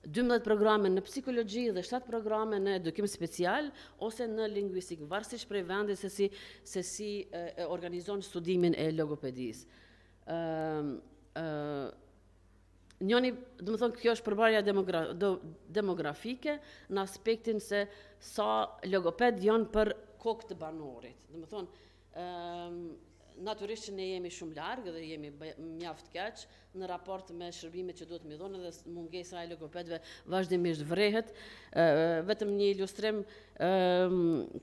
12 programe në psikologji dhe 7 programe në edukim special ose në lingvistik, varësisht prej vendit se si organizon studimin e logopedisë. Njoni, do të thonë, kjo është përballja demografike në aspektin se sa logoped janë për kokë të banorit. Do të thonë, natyrisht që ne jemi shumë largë dhe jemi mjaft keq në raport me shërbimet që duhet më dhonë dhe mungesa e logopedve vazhdimisht vrehet. Vetëm një ilustrim,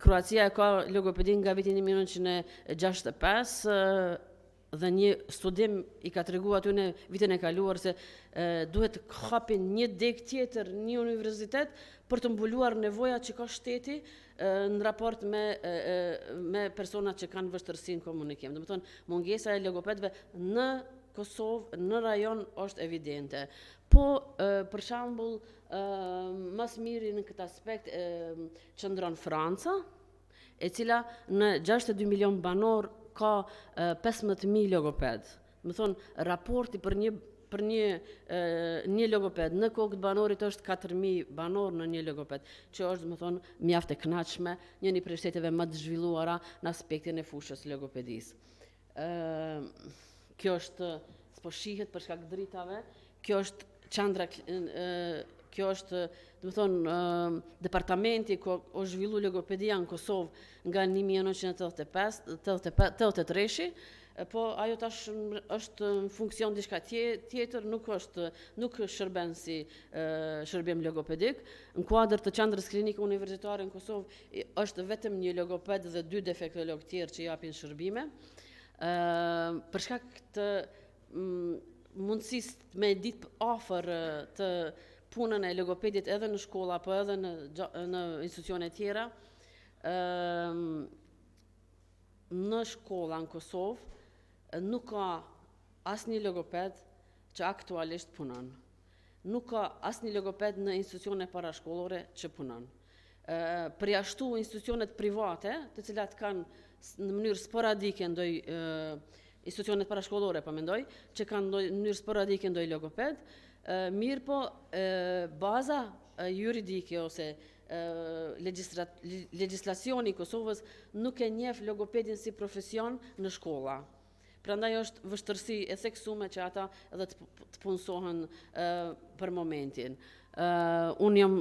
Kroacia ka logopedin nga vitin 1965 dhe një studim i ka treguar aty në vitin e kaluar se duhet të hapin një deg tjetër një universitet për të mbuluar nevojat që ka shteti në raport me personat që kanë vështirësi në komunikim. Do të thonë, mungesa e logopedve në Kosovë, në rajon është evidente. Po, për shembull, më së miri në këtë aspekt qëndron Franca, e cila në 62 milion banor ka 15.000 logoped. Do të thonë, raporti për një logoped në kokë të banorit është 4.000 banor në një logoped, që është, më thonë, mjaft e kënaqshme, një prej shteteve më të zhvilluara në aspektin e fushës logopedisë. Kjo është, s'po shihet për shkak dritave, kjo është qendra, kjo është, do të thonë, departamenti ku është zhvillu logopedia në Kosovë nga 1983, po ajo tash është në funksion diçka tjetër, nuk shërben si shërbim logopedik. Në kuadër të qendrës klinike universitare në Kosovë është vetëm një logoped dhe 2 defektolog tjerë që japin shërbime. Për shkak të mundësisë me ditë afër të punën e logopedit edhe në shkolla, po edhe në institucione tjera, në shkolla në Kosovë nuk ka asnjë logoped që aktualisht punon. Nuk ka asnjë logoped në institucione parashkollore që punon. Përjashtu institucionet private, të cilat kanë në mënyrë sporadike institucionet parashkollore, po mendoj, që kanë në mënyrë sporadike ndoj logoped, mirë po baza juridike ose legislacioni i Kosovës nuk e njeh logopedin si profesion në shkolla. Prandaj është vështirësi e theksuar që ata edhe të punësohen për momentin. Unë jam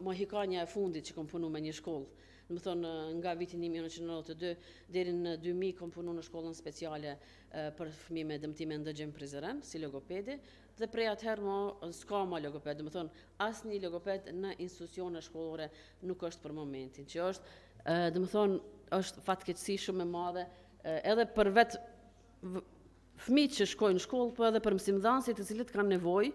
mohikanja e fundit që kam punu me një shkollë. Më thonë, nga vitin 1992 deri në 2000 kam punu në shkollën speciale për fëmijë me dëmtime ndëgjim prizren, si logopedi, dhe prej atëherë s'ka ma logoped. Më thonë, asnjë logoped në institucione shkollore nuk është për momentin, që është, dhe më thonë, është fatkeqësi shumë e madhe, edhe për vetë fëmijët që shkojnë në shkollë, po edhe për mësimdhënësit të cilët kanë nevojë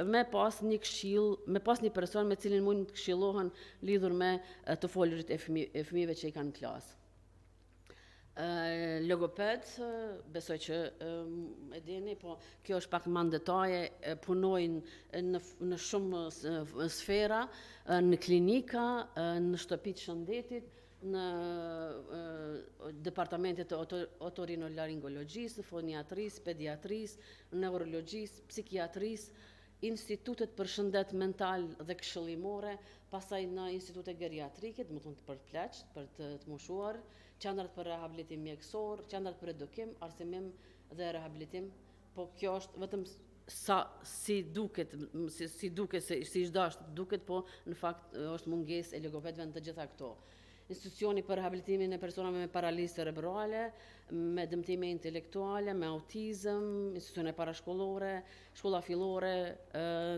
me pas një këshill, me pas një person me cilin mund të këshillohen lidhur me të folurit e fëmijëve që i kanë në klasë. Logoped, besoj që e dini, po kjo është pak më në detaje, punojnë në shumë sfera, në klinika, në shtëpitë shëndetit, në departamentet të otorinolaringologjisë, foniatrisë, pediatrisë, neurologjisë, psikiatrisë, institutet për shëndet mental dhe këshillimore, pastaj në institute geriatrike, do të thonë për pleqt, për të moshuar, qendrat për rehabilitim mjekësor, qendrat për edukim, arsimim dhe rehabilitim, po kjo është vetëm si duket, si dashur duket, po në fakt është mungesë e logopedëve në të gjitha këto. Institucioni për rehabilitimin e personave me paralizë cerebrale, me dëmtime intelektuale, me autizëm, institucione parashkollore, shkolla fillore,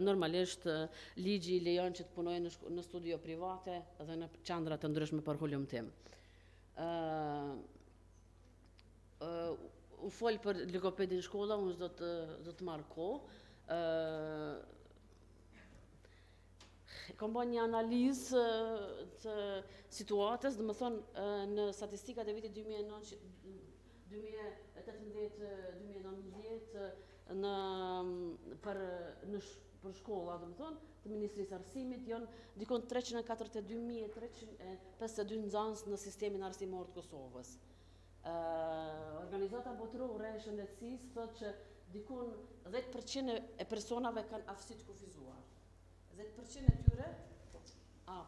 normalisht ligji lejon që të punojnë në studio private dhe në qendra të ndryshme për hulumtim. U fol për logopedin shkolla, unë do të marr kohë. Kam bërë një analizë të situatës, dhe më thonë në statistikat e vitit 2018-2019 për shkolla, dhe më thonë, të Ministrisë Arsimit, janë dikon 342.352 nxënës në sistemin arsimor të Kosovës. Organizata botërore e shëndetësisë thotë që dikon 10% e personave kanë aftësi të kufizuar. 10% e tyre,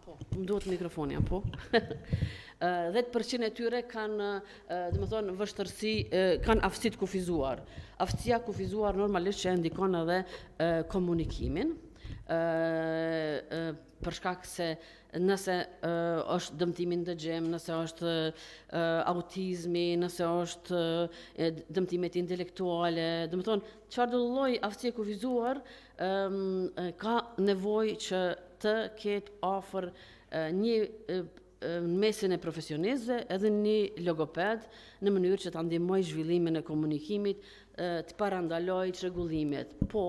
po, më duhet mikrofoni, po. 10% e tyre kanë, dhe më thonë, vështërsi, kanë aftësi të kufizuar. Aftësia kufizuar normalisht që e ndikon edhe komunikimin, për shkak se nëse është dëmtimi në dëgjem, nëse është autizmi, nëse është dëmtimet intelektuale, dhe më thonë, çfarëdo lloj aftësie kufizuar ka nevojë që të ketë afër një në mesin e profesionistëve edhe një logoped në mënyrë që ta ndihmojë zhvillimin e komunikimit, të parandalojë çrregullimet. Po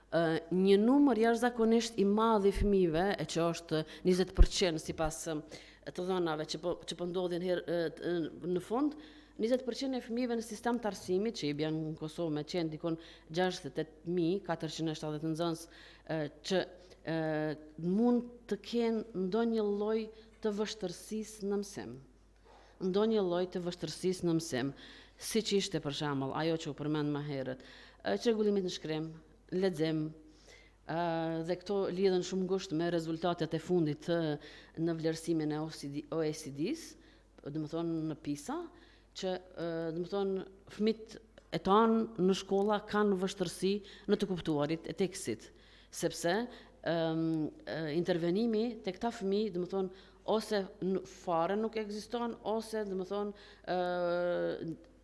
një numër jashtëzakonisht i madh i fëmijëve, e që është 20% sipas të dhënave që po ndodhin në fund, 20% e fëmijëve në sistem të arsimit, që i bën në Kosovë me qenë dikon 68.470 nxënës, që mund të kenë ndonjë lloj të vështërsisë në mësim. Ndonjë lloj të vështërsisë në mësim, siç ishte për shembull ajo që u përmend më herët, çrregullimit në shkrim, lexim, dhe këto lidhen shumë ngushtë me rezultatet e fundit në vlerësimin e OECD-s, dhe më thonë në PISA, që dhe më thonë fëmijët e tanë në shkolla kanë vështërsi në të kuptuarit e tekstit, sepse intervenimi te këta fëmijë, dhe më thonë, ose fare nuk ekziston, ose dhe më thonë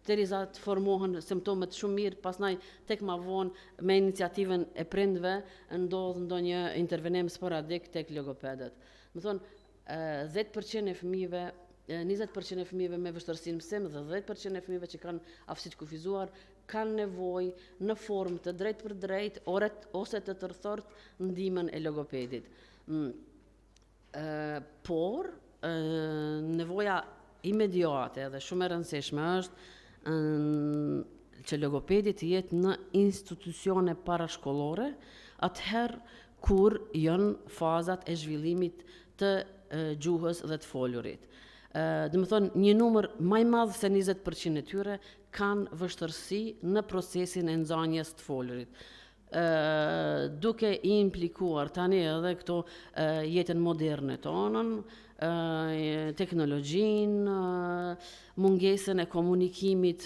derisa të formohen simptomet shumë mirë, pastaj tek ma vonë me iniciativën e prindve ndodh ndonjë intervenim sporadik tek logopedet. Do të thonë 10% e fëmijëve, 20% e fëmijëve me vështirësi në mësim dhe 10% e fëmijëve që kanë aftësi të kufizuar kanë nevojë në formë të drejtë për drejtë ose të tërthort ndihmën e logopedit. Por nevoja imediate dhe shumë e rëndësishme është që logopedi të jetë në institucione parashkollore, atëherë kur janë fazat e zhvillimit të gjuhës dhe të folurit. Dhe më thonë, një numër më i madh se 20% e tyre kanë vështërsi në procesin e nxënjes të folurit. Duke i implikuar tani edhe këto jetën moderne tonën, teknologjinë, mungesën e komunikimit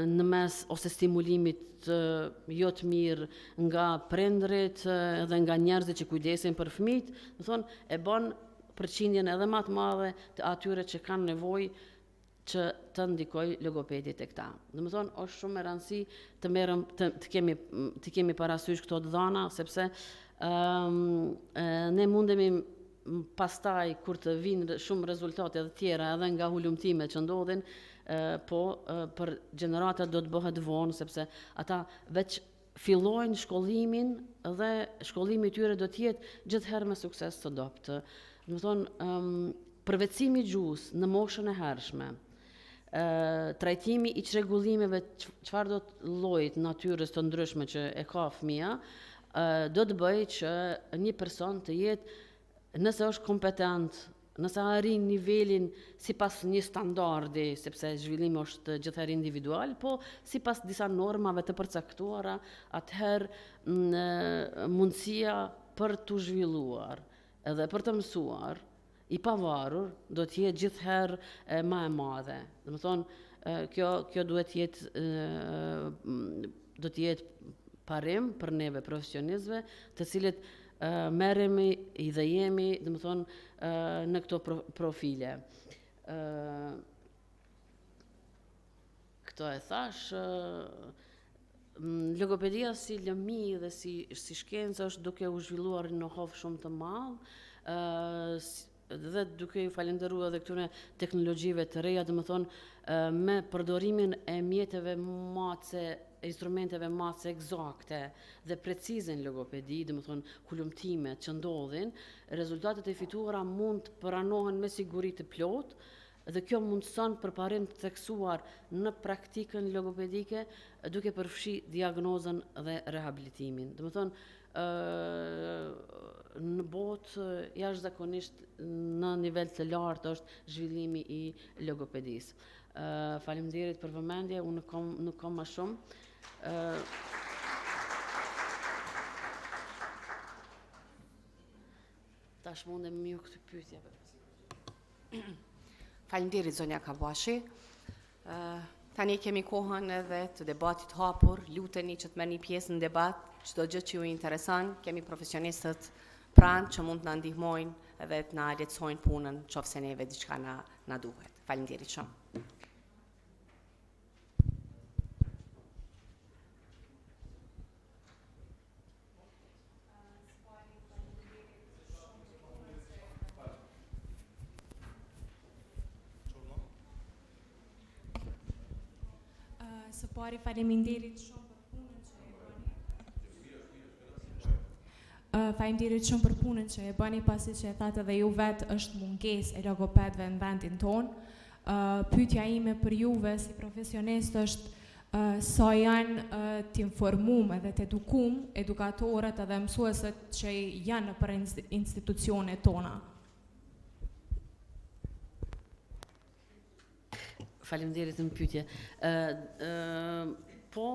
në mes ose stimulimit jo të mirë nga prindrit dhe nga njerëzit që kujdesin për fëmijët, do thonë e bën përqindjen edhe më të madhe të atyre që kanë nevojë që të ndikoj logopedit e këta. Dhe më thonë, është shumë e rëndësi të merrem të kemi parasysh këto të dhana, sepse ne mundemi pastaj kur të vinë shumë rezultate të tjera edhe nga hulumtimet që ndodhin, po për gjeneratat do të bëhet vonë, sepse ata veç fillojnë shkollimin dhe shkollimi i tyre do të jetë gjithherë me sukses të dobët. Do të thonë, përvetësimi i gjuhës në moshën e hershme, trajtimi i çrregullimeve çfarë do të llojit natyrës të ndryshme që e ka fëmia, do të bëjë që një person të jetë, nëse është kompetent nëse arrin nivelin sipas një standardi, sepse zhvillimi është gjithëherë individual, po sipas disa normave të përcaktuara, atëherë mundësia për të zhvilluar edhe për të mësuar i pavarur do të jetë gjithëherë më e madhe. Domethënë, kjo duhet do të jetë parim për neve profesionistëve, të cilët merremi dhe jemi, domethënë, në këto profile. Këto e thash, logopedia si lëmi dhe si shkencë është duke u zhvilluar në hovë shumë të madh, dhe duke ju falenderuar edhe këtyre teknologjive të reja, domethënë me përdorimin e mjeteve matëse, instrumenteve matëse eksakte dhe precize në logopedi, domethënë kulumtimet që ndodhin, rezultatet e fituara mund të pranohen me siguri të plotë, dhe kjo mundëson përparim të theksuar në praktikën logopedike duke përfshi diagnozën dhe rehabilitimin. Domethënë, në botë jashtëzakonisht në nivel të lartë është zhvillimi i logopedisë. Faleminderit për vëmendje, unë nuk kam më shumë. Tash mundem ju këtë pyetje. Faleminderit zonja Kabashi. Tani kemi kohën edhe të debatit hapur, luteni që të merrni pjesë në debat, çdo gjë që ju intereson, kemi profesionistët pranë që mund të na ndihmojnë edhe të na lehtësojnë punën nëse neve diçka na duhet. Faleminderit shumë. Së pari faleminderit shumë për punën që e bëni. Faleminderit shumë për punën që e bëni, pasi që e thatë edhe ju vetë është mungesë e logopedëve në vendin tonë. Pyetja ime për juve si profesionist është sa janë të informuar dhe të edukuar edukatorët edhe mësuesët që janë për institucionet tona. Faleminderit në pyetje. Po,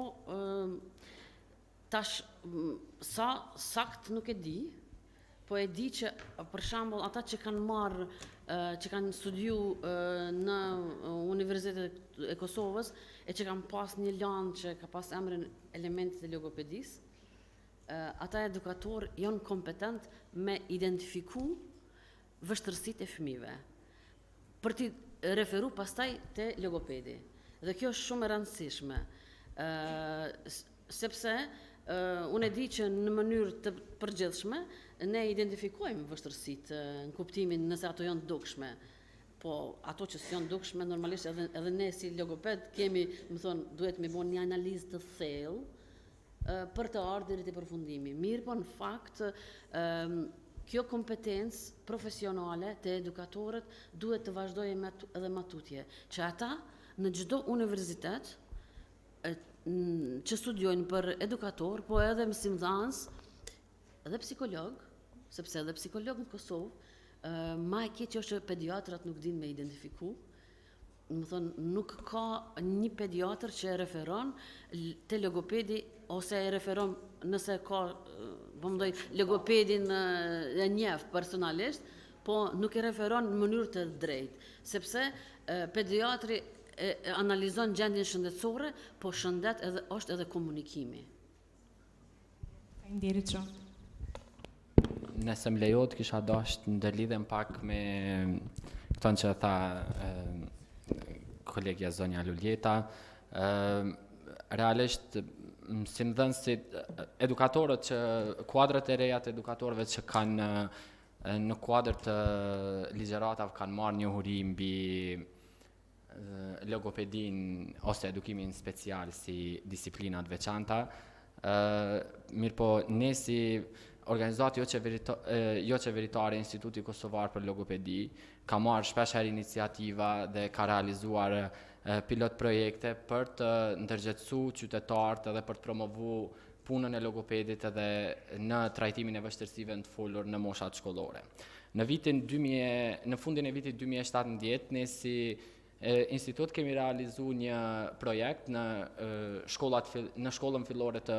tash, sa sakt nuk e di, po e di që, për shembull, ata që kanë marrë, që kanë studiu në Universitetin e Kosovës, e që kanë pas një lanë që ka pas emrin elementet e logopedisë, ata edukatorë janë kompetent me identifiku vështërsitë e fëmijëve. Për t'i referu pastaj te logopedi. Dhe kjo është shumë e rëndësishme, sepse unë e di që në mënyrë të përgjithshme ne identifikojmë vështërsitë në kuptimin nëse ato janë dukshme. Po ato që janë dukshme normalisht edhe ne si logoped kemi, duhet me bënë një analizë të thellë për të ardhurit e përfundimi. Mirë, po në fakt kjo kompetencë profesionale të edukatorët duhet të vazhdojë edhe më tutje, që ata në çdo universitet që studiojnë për edukator, po edhe mësimdhënës edhe psikolog, sepse edhe psikolog në Kosovë, ma e keq është që pediatrat nuk dinë me identifiku. Nuk ka një pediatër që e referon te logopedi ose e referon nëse ka logopedin e njeh personalisht, po nuk e referon në mënyrë të drejtë, sepse pediatri analizon gjendjen shëndetësore, po shëndet është edhe komunikimi. Faleminderit shumë. Nëse më lejohet, kisha dashur ndërlidhem pak me këto që tha kolegja zonja Luljeta. Realisht mësimdhënësit, edukatorët që kuadrat e reja të edukatorëve që kanë në kuadër të ligjëratave kanë marrë njohuri mbi logopedinë ose edukimin special si disiplinat veçanta. Mirë po, ne si organizatë jo qeveritare Instituti Kosovar për Logopedi ka marrë shpeshherë iniciativa dhe ka realizuar pilot projekte për të ndërgjegjësuar qytetarët edhe për të promovuar punën e logopedit edhe në trajtimin e vështirësive në të folur në moshat shkollore. Në fundin e vitit 2017, ne si institut kemi realizu një projekt në shkollën fillore të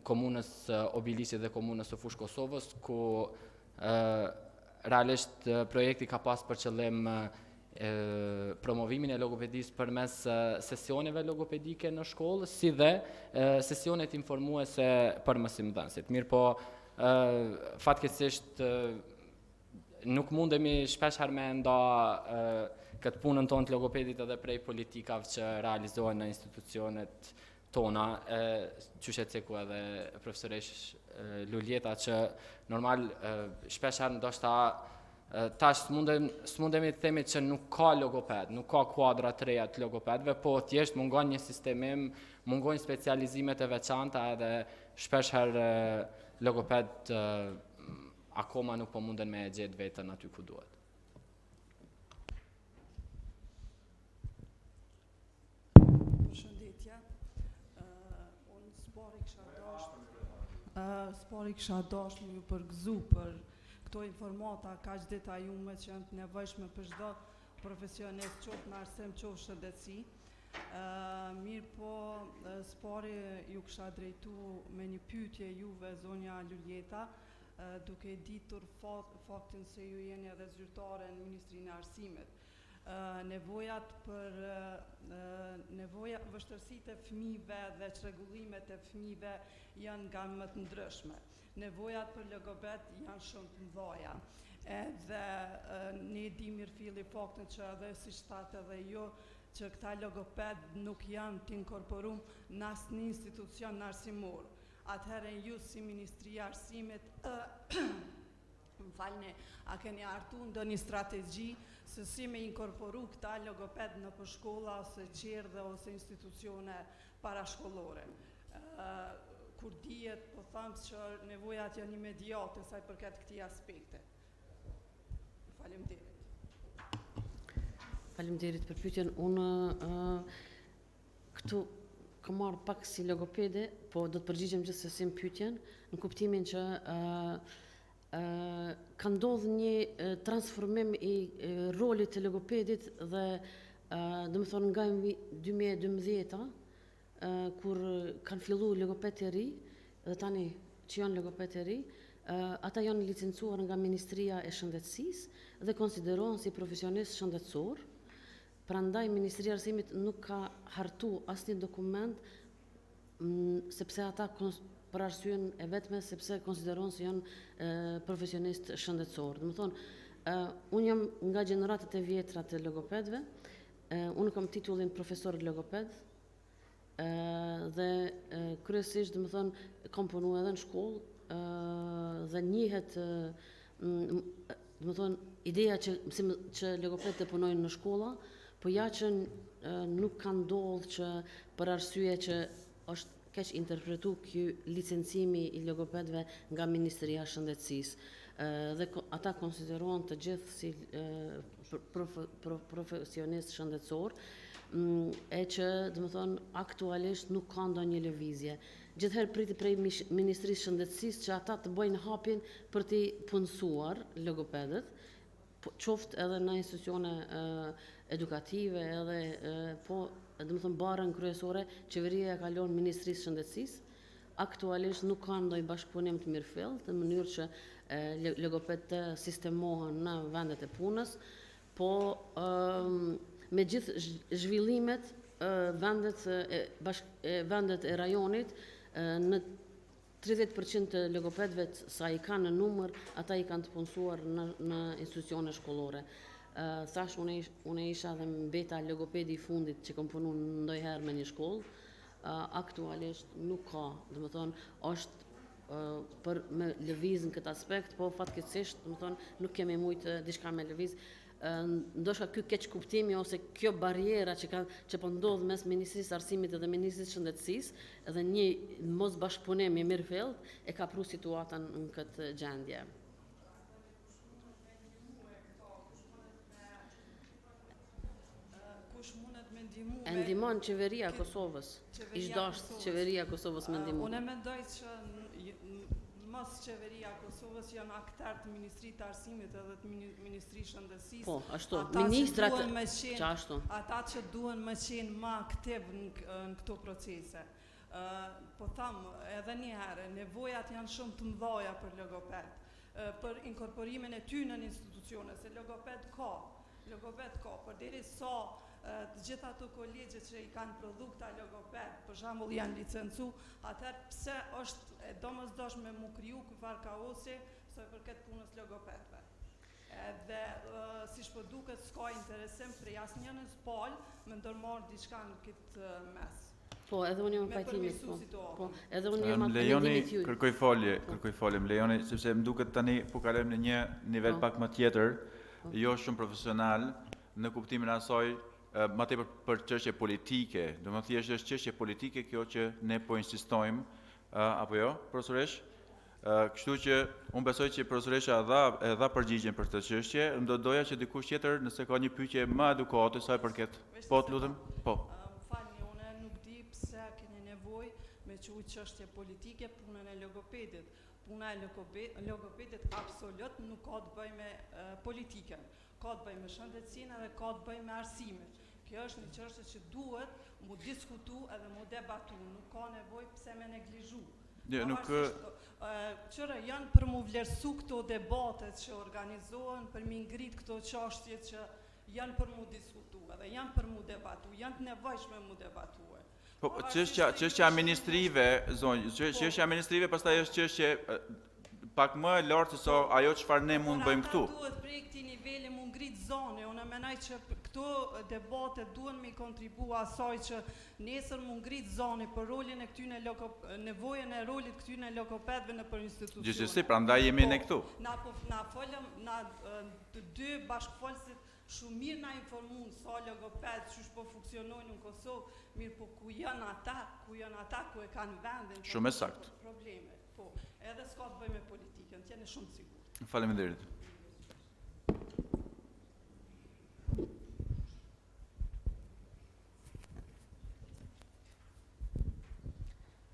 komunës Obilisit dhe komunës së Fushë Kosovës, ku realisht projekti ka pas për qëllim promovimin e logopedisë përmes sesioneve logopedike në shkollë, si dhe sesionet informuese për mësimdhënësit. Mirë po, fatkeqësisht nuk mundemi shpesh herë me nda këtë punën tonë të logopedit edhe prej politikave që realizohen në institucionet tona, qyshe ceku edhe profesoresh Luljeta, që normal shpesh herë ndoshta tash s'mundemi të themi që nuk ka logoped, nuk ka kuadra të reja të logopedve, po thjesht mungon një sistemim, mungojnë specializimet e veçanta edhe shpesh herë logoped akoma nuk po munden me e gjetë vetën aty ku duhet. Përshëndetje. Unë spari kisha dashur më ju përgëzu për këto informata kaq detajume që janë të nevojshme për çdo profesionist, qoftë në arsim, qoftë shëndetësi. Mirë po, spari ju kisha drejtu me një pyetje juve, zonja Luljeta, duke ditur faktin se ju jeni edhe zyrtare në Ministrinë e Arsimit. Vështërsitë e fëmijëve dhe çrregullimet e fëmijëve janë nga më të ndryshme. Nevojat për logoped janë shumë të mëdha. Edhe ne di mirëfilli faktin që edhe siç thatë edhe ju, që këta logoped nuk janë të inkorporuar në asnjë institucion arsimor. Atëherë ju si Ministria e Arsimit, më falni, a keni hartu ndonjë strategji se si me inkorporu këta logoped në shkolla ose qerdhe ose institucione parashkollore. Kur dihet, po thamë që nevojat janë imediate sa i përket këtij aspekti. Faleminderit. Faleminderit për pyetjen. Unë këtu kam marrë pak si logopede, po do të përgjigjem gjithsesi në pyetjen, në kuptimin që ka ndodhur një transformim i rolit të logopedit dhe domethënë nga 2012 kur kanë filluar logopedë të ri dhe tani që janë logopedë të ri, ata janë licencuar nga Ministria e Shëndetësisë dhe konsiderohen si profesionistë shëndetësor. Prandaj Ministria e Arsimit nuk ka hartu asnjë dokument sepse ata për arsyen e vetme sepse konsiderohen se janë profesionistë shëndetësor. Domethënë, unë jam nga gjeneratët e vjetra të logopedëve, unë kam titullin profesor logoped dhe kryesisht domethënë kam punuar edhe në shkollë dhe njihet domethënë ideja që logopedët të punojnë në shkolla, po ja që nuk ka ndodhur që për arsye që është keq interpretu ky licencimi i logopedëve nga Ministria e Shëndetësisë dhe ata konsiderohen të gjithë si profesionistë shëndetësor, e që domethënë aktualisht nuk ka ndonjë lëvizje. Gjithherë priti prej Ministrisë së Shëndetësisë që ata të bëjnë hapin për të punësuar logopedët, qoftë edhe në institucione edukative edhe po domethënë barën kryesore qeveria e kalon Ministrisë së Shëndetësisë. Aktualisht nuk ka ndonjë bashkëpunim të mirëfillt në mënyrë që logopedët të sistemohen në vendet e punës, po me gjithë zhvillimet vendet e rajonit në 30% të logopedëve sa i kanë në numër, ata i kanë të punësuar në institucione shkollore. Thash unë isha dhe mbeta logopedi i fundit që kam punuar ndonjëherë me një shkollë, aktualisht nuk ka, domethënë është për me lëviz në këtë aspekt, po fatkeqësisht domethënë nuk kemi shumë diçka me lëviz. Ndoshta ky keq kuptimi ose kjo barriera që po ndodh mes Ministrisë së Arsimit dhe Ministrisë së Shëndetësisë dhe një mos bashkëpunim i mirëfillt e ka pru situatën në këtë gjendje. Kush mundet E ndihmon qeveria e Kosovës. Ish dashur qeveria e Kosovës me ndihmu. Unë mendoj që mos qeveria e Kosovës janë aktar të Ministrisë të Arsimit edhe të Ministrisë Shëndetësisë. Po, ashtu. Ministrat ashtu. Ata që duhen më qenë më aktiv në këto procese. Po thamë edhe një herë, nevojat janë shumë të mëdha për logoped, për inkorporimin e ty në institucione, se logoped ka, për deri sa të gjitha ato kolegje që i kanë produkta logoped, për shembull janë licencu, atëherë pse është e domosdoshme me mu kriju këfar kaosi sa i përket punës logopedve. Edhe siç po duket s'ka interesim prej asnjënës palë me ndërmarrë diçka në këtë mes. Po, edhe unë jam pajtimit, po. Edhe unë jam ndimit juaj. Kërkoj falje, më lejoni, sepse më duket tani po kalojmë në një nivel pak më tjetër, jo shumë profesional, në kuptimin e asaj, më tepër për çështje politike. Domethënë thjesht është çështje politike kjo që ne po insistojmë, apo jo, profesoresh? Kështu që unë besoj që profesoresha e dha përgjigjen për këtë çështje, më doja që dikush tjetër nëse ka një pyetje më edukate sa i përket. Po, të lutem. Po. Me që çështje politike punën e logopedit. Puna e logopedit absolut nuk ka të bëj me politikën, ka të bëj me shëndetësinë dhe ka të bëj me arsimin. Kjo është një çështje që duhet mu diskutu edhe mu debatu, nuk ka nevojë pse me neglizhu. Qëra janë për mu vlerësu këto debatet që organizohen, për mi ngrit këto çështje që janë për mu diskutu edhe janë për mu debatu, janë të nevojshme mu debatu. Po, çështja ministrive, zonjë, çështja ministrive pastaj është çështje pak më e lartë se ajo çfarë ne mund bëjmë këtu. Duhet prej këtij niveli mu ngrit zone, unë mendoj që këto debate duhen me kontribu asaj që nesër mu ngrit zone për rolin e këtyre nevojën e rolit këtyre logopedëve në për institucione. Gjithsesi, prandaj jemi ne këtu. Na folëm të dy bashkëfolësit shumë mirë na informuan sa logoped çu po funksionojnë në Kosovë, mirë po ku janë ata ku e kanë vendin. Shumë saktë. Probleme. Po, edhe s'ka të bëjë me politikën, t'jeni shumë të sigurt. Faleminderit.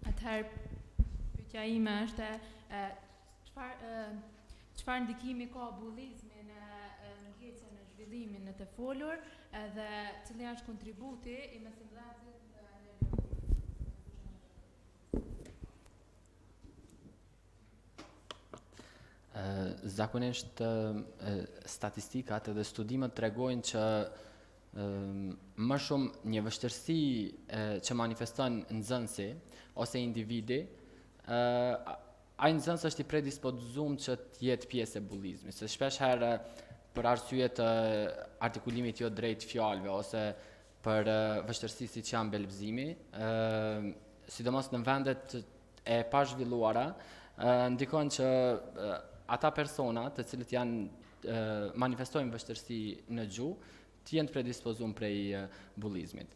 Atëherë pyetja ime është çfarë ndikimi ka bullizmi në ngecjen e zhvillimin në të folur dhe cili është kontributi i mësimdhënësit Zakonisht statistikat edhe studimet tregojnë që më shumë një vështirësi që manifeston nxënësi ose individi, ai nxënës është i predispozuar që të jetë pjesë e bullizmit, se shpesh herë për arsye të artikulimit jo drejt fjalëve ose për vështirësi siç janë belbëzimi, sidomos në vendet e pazhvilluara, ndikon që ata persona të cilët manifestojnë vështirësi në gjuhë, të jenë predispozuar prej bullizmit.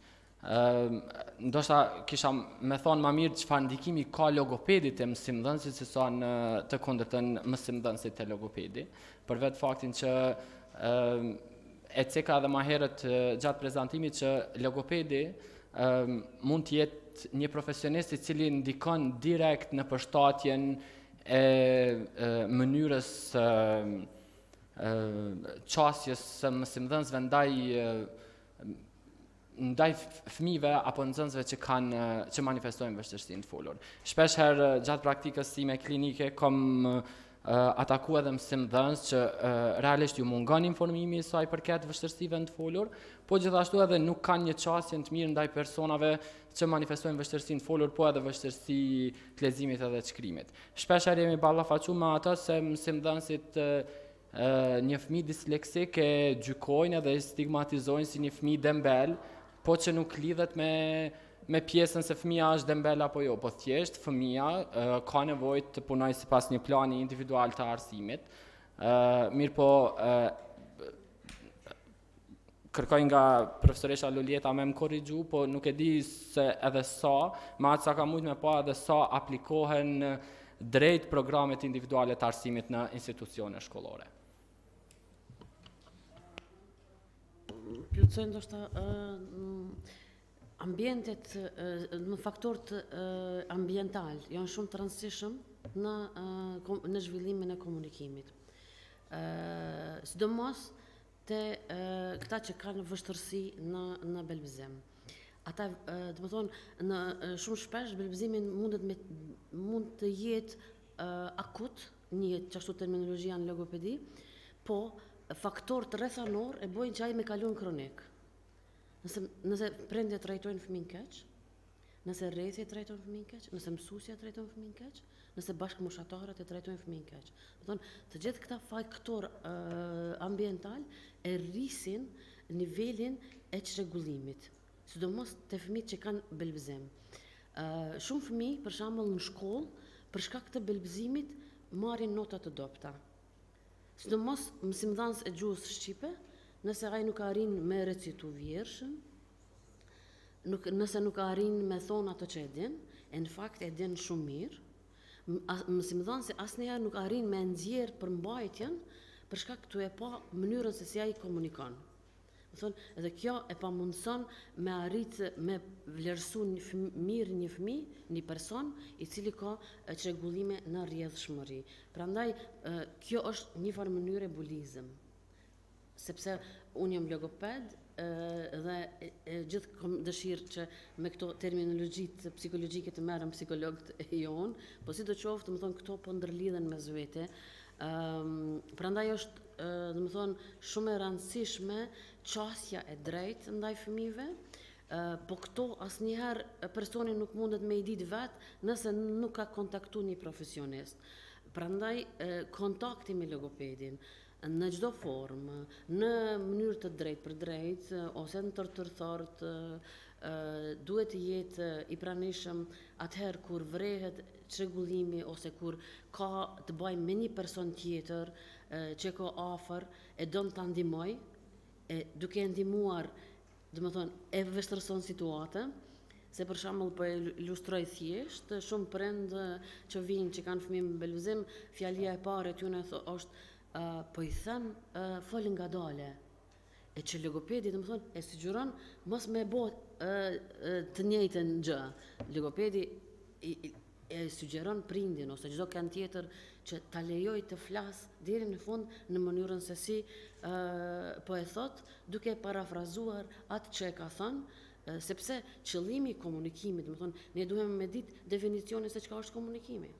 Ndoshta kisha me thonë më mirë çfarë ndikimi ka logopedit e mësimdhënësit se sa në të kundërtën mësimdhënësit të logopedi, për vetë faktin që e ceka edhe më herët gjatë prezantimit që logopedi mund të jetë një profesionist i cili ndikon direkt në përshtatjen e mënyrës qasjes së mësimdhënësve ndaj fëmijëve apo nxënësve që manifestojnë vështirësi të folur. Shpesh herë gjatë praktikës time klinike kam ataku edhe mësimdhënës që realisht ju mungon informimi sa i përket vështirësive të folur, po gjithashtu edhe nuk kanë një qasje të mirë ndaj personave që manifestojnë vështirësi të folur, po edhe vështirësi të leximit edhe të shkrimit. Shpesh herë jemi ballafaquar me ato se mësimdhënësit një fëmijë disleksik e gjykojnë edhe stigmatizojnë si një fëmijë dembel, po që nuk lidhet me pjesën se fëmia është dembel apo jo, po thjesht fëmia ka nevojë të punojë sipas një plani individual të arsimit. Mirë po kërkoj nga profesoresha Lolieta me më korrigju, po nuk e di se edhe sa, me atë sa ka mujt me pa edhe sa aplikohen drejt programet individuale të arsimit në institucione shkollore. Plotësoj ndoshta ambientet, në faktorët ambiental janë shumë të rëndësishëm në zhvillimin e komunikimit. Sidomos te këta që kanë vështërsi në belbizim. Ata, do të thonë, në shumë shpesh belbizimin mund të jetë akut, njihet çashtu terminologjia në logopedi, po faktorët rrethanor e bojnë që ai me kalon kronik. Nëse prindërit trajtojnë fëmijën keq, nëse rrethi e trajton fëmijën keq, nëse mësuesja trajton fëmijën keq, nëse bashkëmoshatarët e trajtojnë fëmijën keq. Do thonë, të gjithë këta faktorë ambiental e rrisin nivelin e çrregullimit, sidomos te fëmijët që kanë belbizim. Shumë fëmijë, për shembull në shkollë, për shkak të belbizimit marrin nota të dobta. Sidomos mësimdhënës e gjuhës shqipe, nëse ai nuk arrin me recitu vjershën, nëse nuk arrin me thonë ato që e din, e në fakt e din shumë mirë, mësimdhënësi asnjëherë nuk arrin me nxjerr përmbajtjen për shkak të e pa mënyrën se si ai komunikon. Edhe kjo e pamundson me arrit me vlerësu mirë një fëmijë, një person i cili ka çrregullime në rrjedhshmëri. Prandaj kjo është një farë mënyrë bulizëm. Sepse unë jam logoped dhe gjithë kam dëshirë që me këto terminologjitë psikologjike të merrem psikologët e jonë, po sidoqoftë, më thonë, këto po ndërlidhen mes vete. Prandaj është, do të thonë, shumë e rëndësishme qasja e drejtë ndaj fëmijëve, po këto asnjëherë personi nuk mundet me i ditë vetë nëse nuk ka kontaktu një profesionist. Prandaj kontakti me logopedin në çdo formë, në mënyrë të drejtë për drejtë ose në tërtërthort, duhet të jetë i pranishëm atëherë kur vrehet çrregullimi ose kur ka të bëjë me një person tjetër që ka afër e don ta ndihmoj, duke ndihmuar, domethënë e vështirëson situatën. Se për shembull po e ilustroj thjesht, shumë prindë që vinë që kanë fëmijë me belbizim, fjalia e parë e tyre është po i them fol ngadale. E që logopedi, domethënë, e sugjeron mos me bë të njëjtën gjë. Logopedi e sugjeron prindin ose çdo kan tjetër që ta lejoj të flas deri në fund në mënyrën se si po e thot, duke parafrazuar atë që e ka thënë, sepse qëllimi i komunikimit, domethënë, ne duhem me ditë definicionin se çka është komunikimi.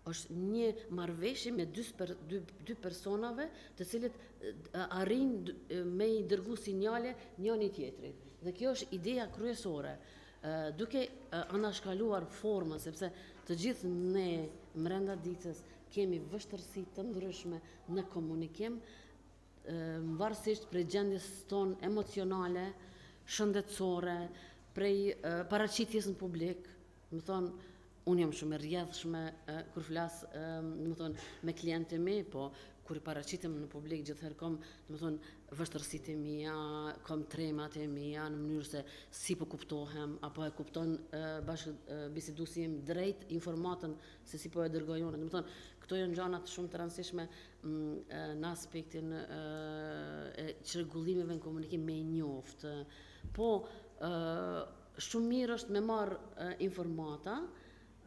Është një marrëveshje me dy personave të cilët arrin me i dërgu sinjale njëri tjetrit. Dhe kjo është ideja kryesore. Duke anashkaluar formën, sepse të gjithë ne brenda ditës kemi vështirësi të ndryshme në komunikim, varësisht prej gjendjes tonë emocionale, shëndetësore, prej paraqitjes në publik, më thonë, unë jam shumë e rrjedhshme kur flas, më thonë, me klientë mi, po kur i paraqitem në publik gjithherë kam, më thonë, vështirësitë e mia, kam tremat e mia në mënyrë se si po kuptohem, apo e kupton biseduesi im drejt informatën se si po e dërgoj unë. Më thonë, këto janë gjëra shumë të rëndësishme në aspektin e çrregullimeve në komunikim me njoftë. Po shumë mirë është me marrë informata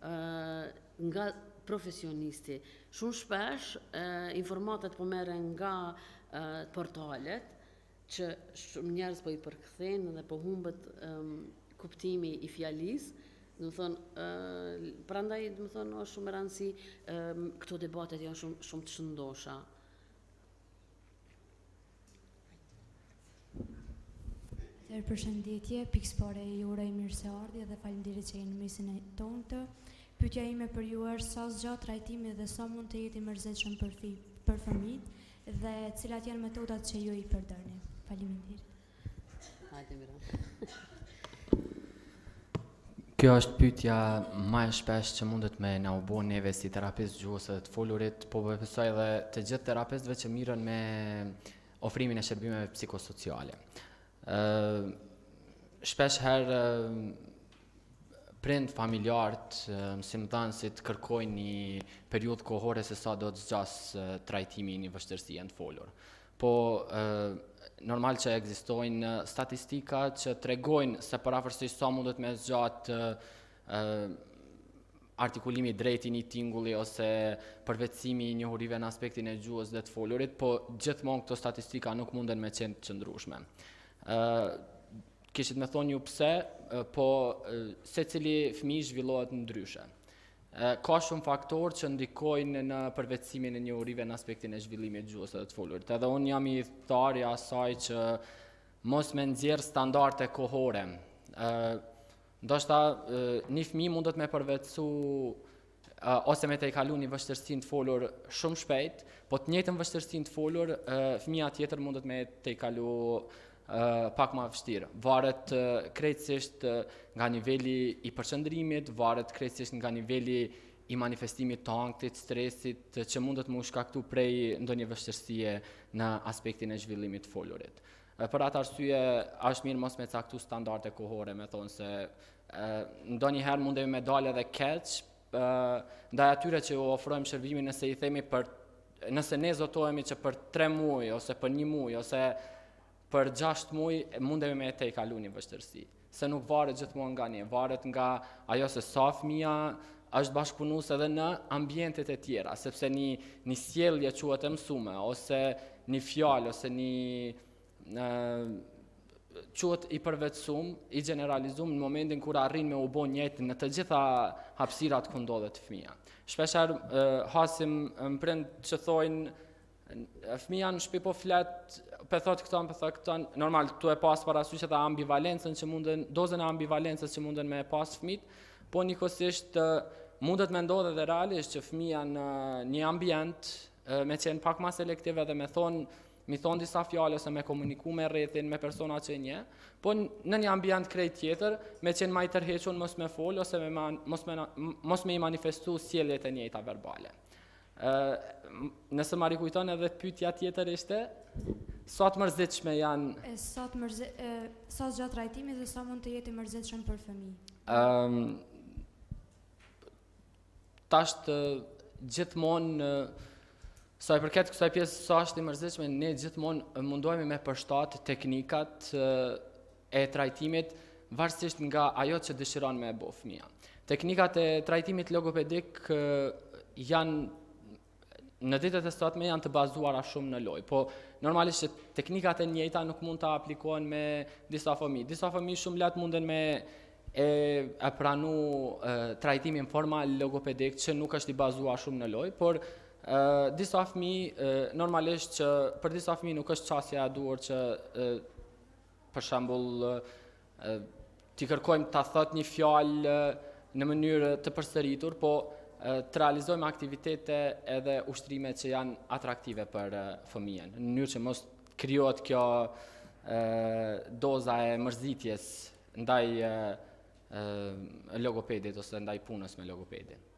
nga profesionisti. Shumë shpesh informatat po merren nga portalet që shumë njerëz po i përkthejnë dhe po humbet kuptimi i fjalisë. Do të thonë, prandaj do të thonë është shumë e rëndësi këto debatet janë shumë të shëndosha. Përshëndetje, pikëspore ju uroj mirëseardhje dhe faleminderit që jeni në mesin e tonë. Pyetja ime për ju është sa zgjat trajtimi dhe sa mund të jetë i mërzitshëm për fëmijët dhe cilat janë metodat që ju i përdorni. Faleminderit. Hajde Mira. Kjo është pyetja më e shpesh që mundet me na u bë neve si terapist gjuhës të folurit, po besoj edhe të gjithë terapistëve që mirën me ofrimin e shërbimeve psikosociale. Shpesh herë prind familjarët, mësimdhënësit kërkojnë një periudhë kohore se sa do të zgjas trajtimi i një vështirësie të folur. Po normal që ekzistojnë statistika që tregojnë se parafërsisht sa mundet me zgjat artikulimi drejt i një tingulli ose përvetësimi i njohurive në aspektin e gjuhës dhe të folurit, po gjithmonë këto statistika nuk munden me qenë të qëndrueshme. Kishit me thonë ju pse, po secili fëmijë zhvillohet ndryshe. Ka shumë faktorë që ndikojnë në përvetësimin e njohurive në aspektin e zhvillimit të gjuhës dhe të folurit. Edhe unë jam i tharja asaj që mos me nxjerr standarde kohore. Ndoshta një fëmijë mundet me përvetësu ose me tejkalu një vështirësinë të folur shumë shpejt, po të njëjtën vështirësinë të folur fëmija tjetër mundet me tejkalu pak më vështirë. Varet krejtësisht nga niveli i përqendrimit, varet krejtësisht nga niveli i manifestimit të ankthit, stresit që mundet më shkaktu prej ndonjë vështirësie në aspektin e zhvillimit të folurit. Për atë arsye është mirë mos me caktu standarde kohore, me thonë se ndonjëherë mundemi me dalë edhe keq ndaj atyre që u ofrojmë shërbimin nëse i themi nëse ne zotohemi që për 3 muaj ose për 1 muaj ose për 6 muaj mundemi me tejkalu një vështirësi. Se nuk varet gjithmonë nga ne, varet nga ajo se sa fëmia është bashkëpunues edhe në ambientet e tjera, sepse një sjellje quhet e mësume ose një fjalë ose një quhet i përvetësum, i generalizum në momentin kur arrin me u bë njëjtë në të gjitha hapësirat ku ndodhet fëmia. Shpeshherë hasim prind që thojnë fëmia në shtëpi po flet, pe thot këton, normal tu e pas parasysh edhe ambivalencën që dozën e ambivalencës që munden me pas fëmijët, po njëkohësisht mundet me ndodhe edhe realisht që fëmia në një ambient me qenë pak ma selektive dhe mi thonë disa fjale ose me komuniku me rrethin, me persona që një, po në një ambient krejt tjetër, me qenë ma i tërhequn mos me fol ose mos me i manifestu sjelljet e njëjta verbale. Nëse ma rikujton edhe pyetja tjetër ishte, sa të mërzitshme janë... Sa gjatë trajtimit dhe sa mund të jetë i mërzitshëm për fëmijë? Tasht gjithmonë, sa i përket kësaj pjesë sa është i mërzitshme, ne gjithmonë mundohemi me përshtat teknikat e trajtimit varësisht nga ajo që dëshiron me e bo fëmija. Teknikat e trajtimit logopedik janë në ditët e sotme janë të bazuara shumë në lojë, po normalisht që teknikat e njëjta nuk mund të aplikohen me disa fëmijë. Disa fëmijë shumë lehtë munden me e pranu trajtimin formal logopedik që nuk është i bazuar shumë në lojë, por disa fëmijë normalisht që për disa fëmijë nuk është çësia e duhur që për shembull t'i kërkojmë ta thot një fjalë në mënyrë të përsëritur, po të realizojmë aktivitete edhe ushtrime që janë atraktive për fëmijën, në mënyrë që mos krijohet kjo doza e mërzitjes ndaj logopedit ose ndaj punës me logopedin.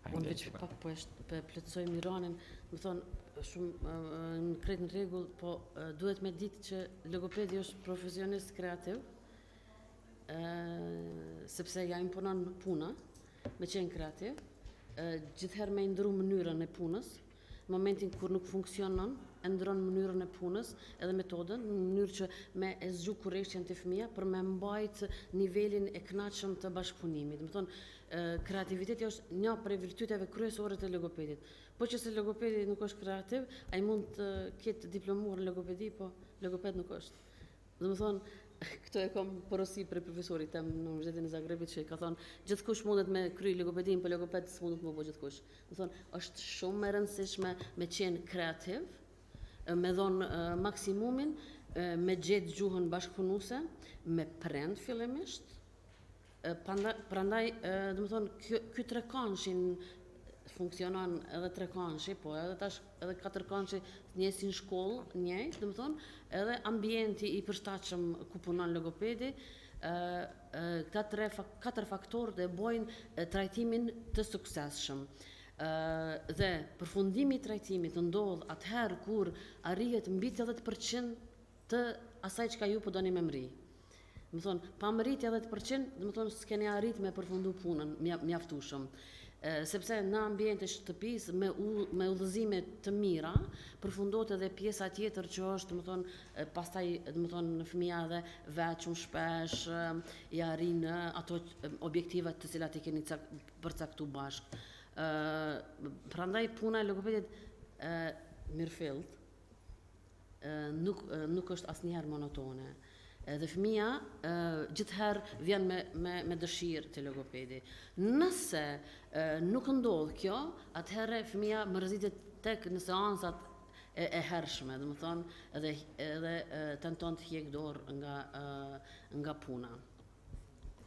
Unë veç pak po e plotësoj Miranin, më thonë shumë në krejt në rregull, po duhet me ditë që logopedi është profesionist kreativ, sepse ja imponon puna, me qenë kreativ, gjithherë me ndru mënyrën e punës, në momentin kur nuk funksionon, e ndron mënyrën e punës edhe metodën, në mënyrë që me e zgju kurreshjen të fëmija për me mbajt nivelin e kënaqshëm të bashkëpunimit. Më thonë, kreativiteti është një prej virtyteve kryesore të logopedit. Po që se logopedi nuk është kreativ, ai mund të ketë diplomuar në logopedi, po logoped nuk është. Dhe më thonë, këto e kam porosi për profesorit tem në Universitetin e Zagrebit që ka thonë gjithkush mundet me kry logopedin, po logoped s'mundet me bëj gjithkush. Do thonë është shumë e rëndësishme me qenë kreativ, me dhonë maksimumin, me gjetë gjuhën bashkëpunuese, me prend fillimisht. Prandaj, do të thonë ky trekanshi funksionon edhe trekanshi, po edhe tash edhe katërkanshi njesin shkollë njëjtë, do të thonë edhe ambienti i përshtatshëm ku punon logopedi, këta 4 faktorë dhe bojnë trajtimin të suksesshëm. Dhe përfundimi i trajtimit ndodh atëherë kur arrihet mbi 80% të asaj çka ju po doni me mri. Do të thonë, pa mritje 10%, do të thonë s'keni arrit me përfundu punën mjaftueshëm. sepse në ambiente shtëpisë me udhëzime të mira përfundohet edhe pjesa tjetër që është, domethënë, pastaj domethënë fëmia edhe vetë shumë shpesh i arrin ato objektivat të cilat i keni përcaktuar bashkë. Prandaj puna e logopedit mirëfillt nuk është asnjëherë monotone. Dhe fëmia gjithherë vjen me dëshirë të logopedi. Nëse nuk ndodh kjo, atëherë fëmia mërzitet tek në seansat e hershme, domethënë edhe tenton të hiq dorë nga puna.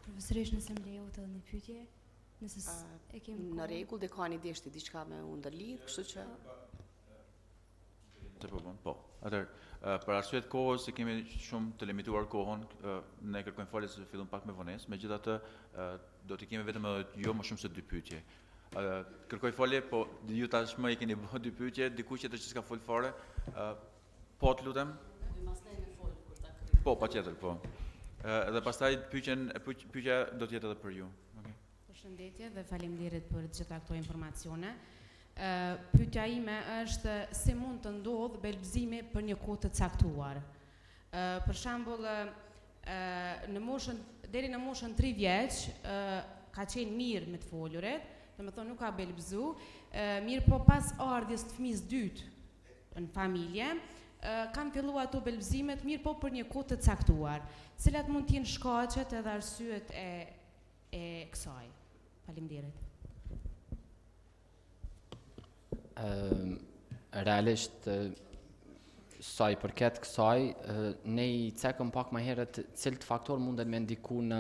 Profesorish, nëse më lejohet edhe një pyetje, nëse e kemi Në rregull, dekani deshti diçka me u ndërlidh, kështu që Po. Atëherë, për arsye të kohës se kemi shumë të limituar kohën, ne kërkojmë falje se fillon pak me vonesë, megjithatë do të kemi vetëm jo më shumë se 2 pyetje. Kërkoj falje, po ju tashmë i keni bërë 2 pyetje, dikush tjetër që s'ka fol fare, po të lutem. Po, patjetër, po. Edhe pastaj pyetja do të jetë edhe për ju. Përshëndetje dhe faleminderit për gjitha këto informacione. Pyetja ime është si mund të ndodhë belbëzimi për një kohë të caktuar. Për shembull, deri në moshën 3 vjeç ka qenë mirë me të folurit, domethënë nuk ka belbëzu, mirë po pas ardhjes të fëmijës dytë në familje, kanë filluar ato belbëzimet mirë po për një kohë të caktuar. Cilat mund të jenë shkaqet edhe arsyet e kësaj? Faleminderit. Realisht, sa i përket kësaj, ne i cekëm pak më herët cilët faktor mundet me ndiku në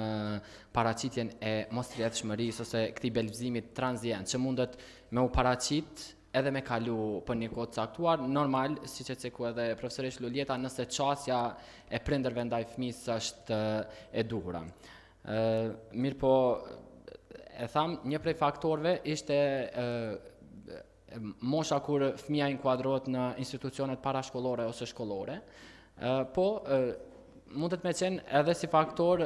paraqitjen e mosrjedhshmërisë ose këtij belbëzimit transient, që mundet me u paraqit edhe me kalu për një kohë të caktuar, normal, siç e ceku edhe profesorish Luljeta, nëse qasja e prindërve ndaj fëmijës është e duhura. Mirë po, e tham, një prej faktorëve ishte mosha kur fëmia inkuadrohet në institucionet parashkollore ose shkollore, po mundet me qenë edhe si faktor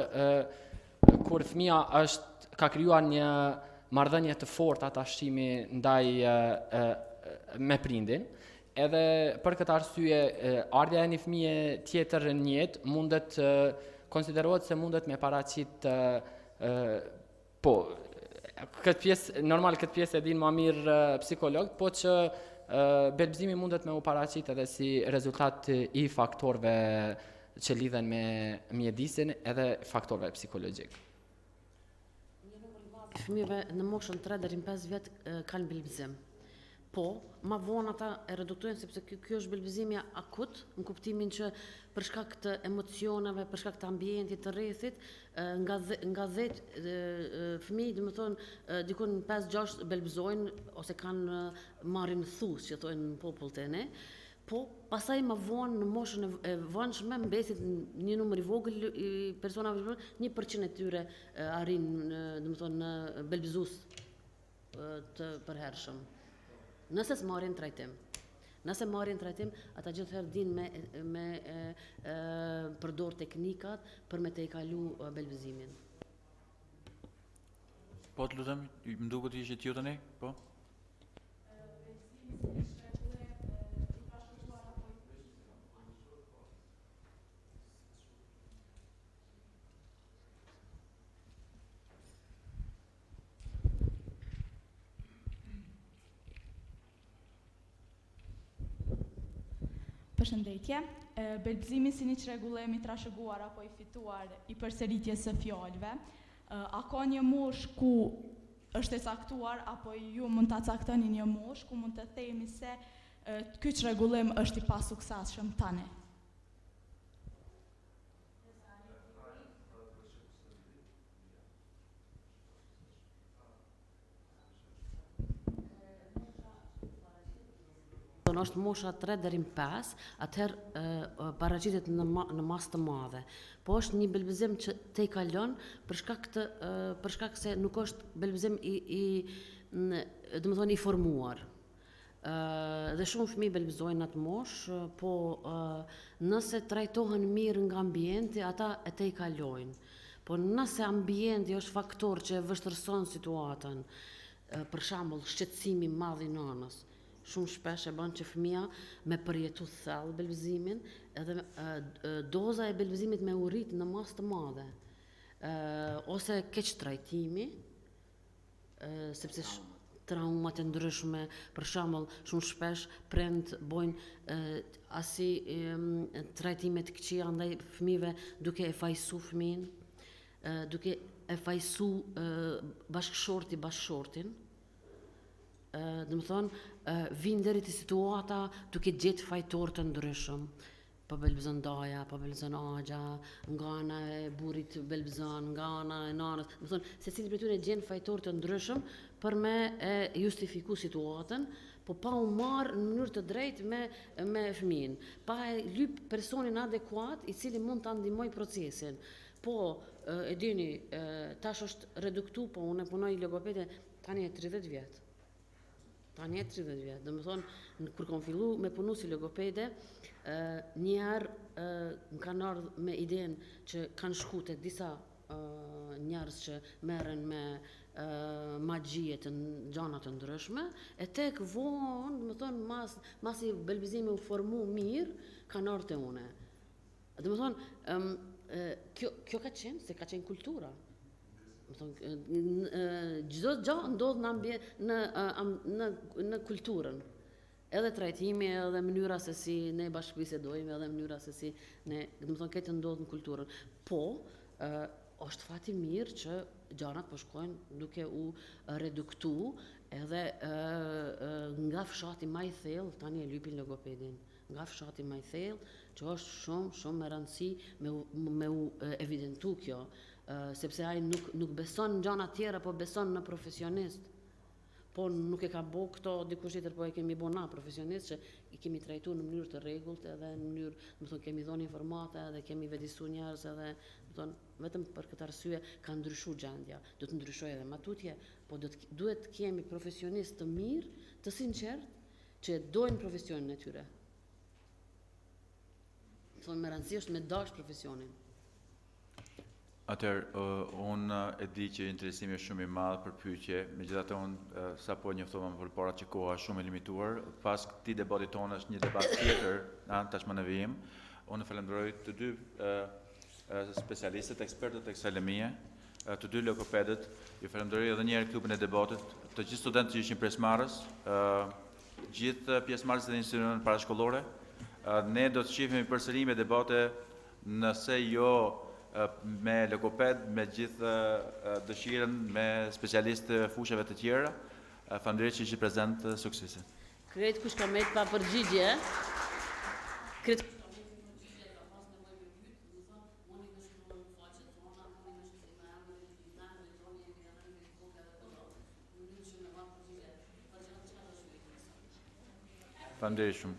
kur fëmia ka krijuar një marrëdhënie të fortë atashimi ndaj me prindin, edhe për këtë arsye ardha e një fëmie tjetër në jetë mundet konsiderohet se mundet me paraqit po këtë pjesë e din më mirë psikologët, po që belbëzimi mundet me u paraqit edhe si rezultat i faktorëve që lidhen me mjedisin edhe faktorëve psikologjik. Fëmijëve në moshën 3 deri në 5 vjet kanë belbëzim. Po, ma vonë ata e reduktojnë sepse kjo është belbëzimi akut, në kuptimin që për shkak të emocioneve, për shkak të ambientit të rrethit, nga 10 fëmijë, domethënë dikun 5-6 belbëzojnë ose kanë marrin thus, që thonë në popull të ne. Po, pasaj ma vonë në moshën e vonshme mbesit një numër i vogël i personave, 1% e tyre arrin, domethënë në belbëzues të përhershëm. Nëse s'marrin trajtim. Nëse marrin trajtim, ata gjithherë din me përdor teknikat për me të i kalu belbëzimin. Po të lutem, më duket ishte ju tani? Po? Përshëndetje, belbëzimi si një çrregullim i trashëguar apo i fituar i përsëritjes së fjalëve, a ka një moshë ku është e caktuar apo ju mund ta caktoni një moshë ku mund të themi se ky çrregullim është i pasuksesshëm tani? Është mosha 3 deri në 5, atëherë paraqitet në masë të madhe. Po është një belbëzim që te i kalon për shkak se nuk është belbëzim domethënë i formuar. Dhe shumë fëmijë belbëzojnë në atë moshë, po nëse trajtohen mirë nga ambienti, ata e te i kalojnë. Po nëse ambienti është faktor që vështërson situatën, për shembull shqetësimi i madh i nanës. Shumë shpesh e bën që fëmia me përjetu thellë belbëzimin, edhe doza e belbëzimit me u rrit në masë të madhe. Ose keq trajtimi, sepse traumat e ndryshme, për shembull, shumë shpesh prind bojnë asi trajtime të këqija ndaj fëmijëve duke e fajsu fëmin, duke e fajsu bashkëshorti bashkëshortin. Dhe më thonë, vinë deri te situata duke gjetë fajtor të ndryshëm. Po belbëzon daja, po belbëzon agja, nga ana e burrit belbëzon, nga ana e nanës. Më thonë, secili prej tyre gjen fajtor të ndryshëm për me e justifiku situatën, po pa u marrë në mënyrë të drejtë me fëmin, pa e lyp personin adekuat i cili mund ta ndihmoj procesin. Po, e dini, tash është reduktu, po unë punoj logopede tani e 30 vjet. Tani e 30 vjet. Do më thonë, kur kam fillu me punu si logopede, njerë më kanë ardhur me idenë që kanë shku tek disa njerëz që merren me magjie të gjana të ndryshme, e tek vonë, do më thonë, masi belbëzimi u formu mirë, kanë ardhur te une. Do më thonë, kjo ka qenë, se ka qenë kultura. Çdo gjë ndodh në kulturën. Edhe trajtimi, edhe mënyra se si ne bashkëbisedojmë, edhe mënyra se si ne, do të thonë, këtë ndodh në kulturën. Po, është fati mirë që gjanat po shkojnë duke u reduktu, edhe nga fshati më i thellë tani e lypin logopedin. Nga fshati më i thellë, që është shumë me rëndësi me u evidentu kjo. Sepse ai nuk beson në gjana tjera, po beson në profesionist. Po nuk e ka bo këto dikush tjetër, po e kemi bo na profesionist që i kemi trajtuar në mënyrë të rregullt, edhe në mënyrë, do të thonë, kemi dhënë informata, edhe kemi vedisu njerëz, edhe do të thonë, vetëm për këtë arsye ka ndryshuar gjendja. Do të ndryshojë edhe matutje, po duhet të kemi profesionistë të mirë, të sinqertë, që dojnë profesionin e tyre. Do të thonë, me rëndësi është me dash profesionin. Atëherë, unë e di që interesimi është shumë i madh për pyetje, megjithatë unë sapo njoftova më përpara që koha është shumë e limituar. Pas këtij debati tonë është një debat tjetër, tashmë në vijim. Unë falenderoj të dy specialistët, ekspertët e kësaj lëmie, të dy logopedët. Ju falenderoj edhe një herë klubin e debatit, të gjithë studentët që ishin pjesëmarrës, gjithë pjesëmarrësit e institucioneve parashkollore. Ne do të shihemi përsëri me debate, nëse jo me logoped, me gjithë dëshirën, me specialistë fushave të tjera. Faleminderit që ishit prezent, suksese. Krejt kush ka met pa përgjigje, Faleminderit shumë.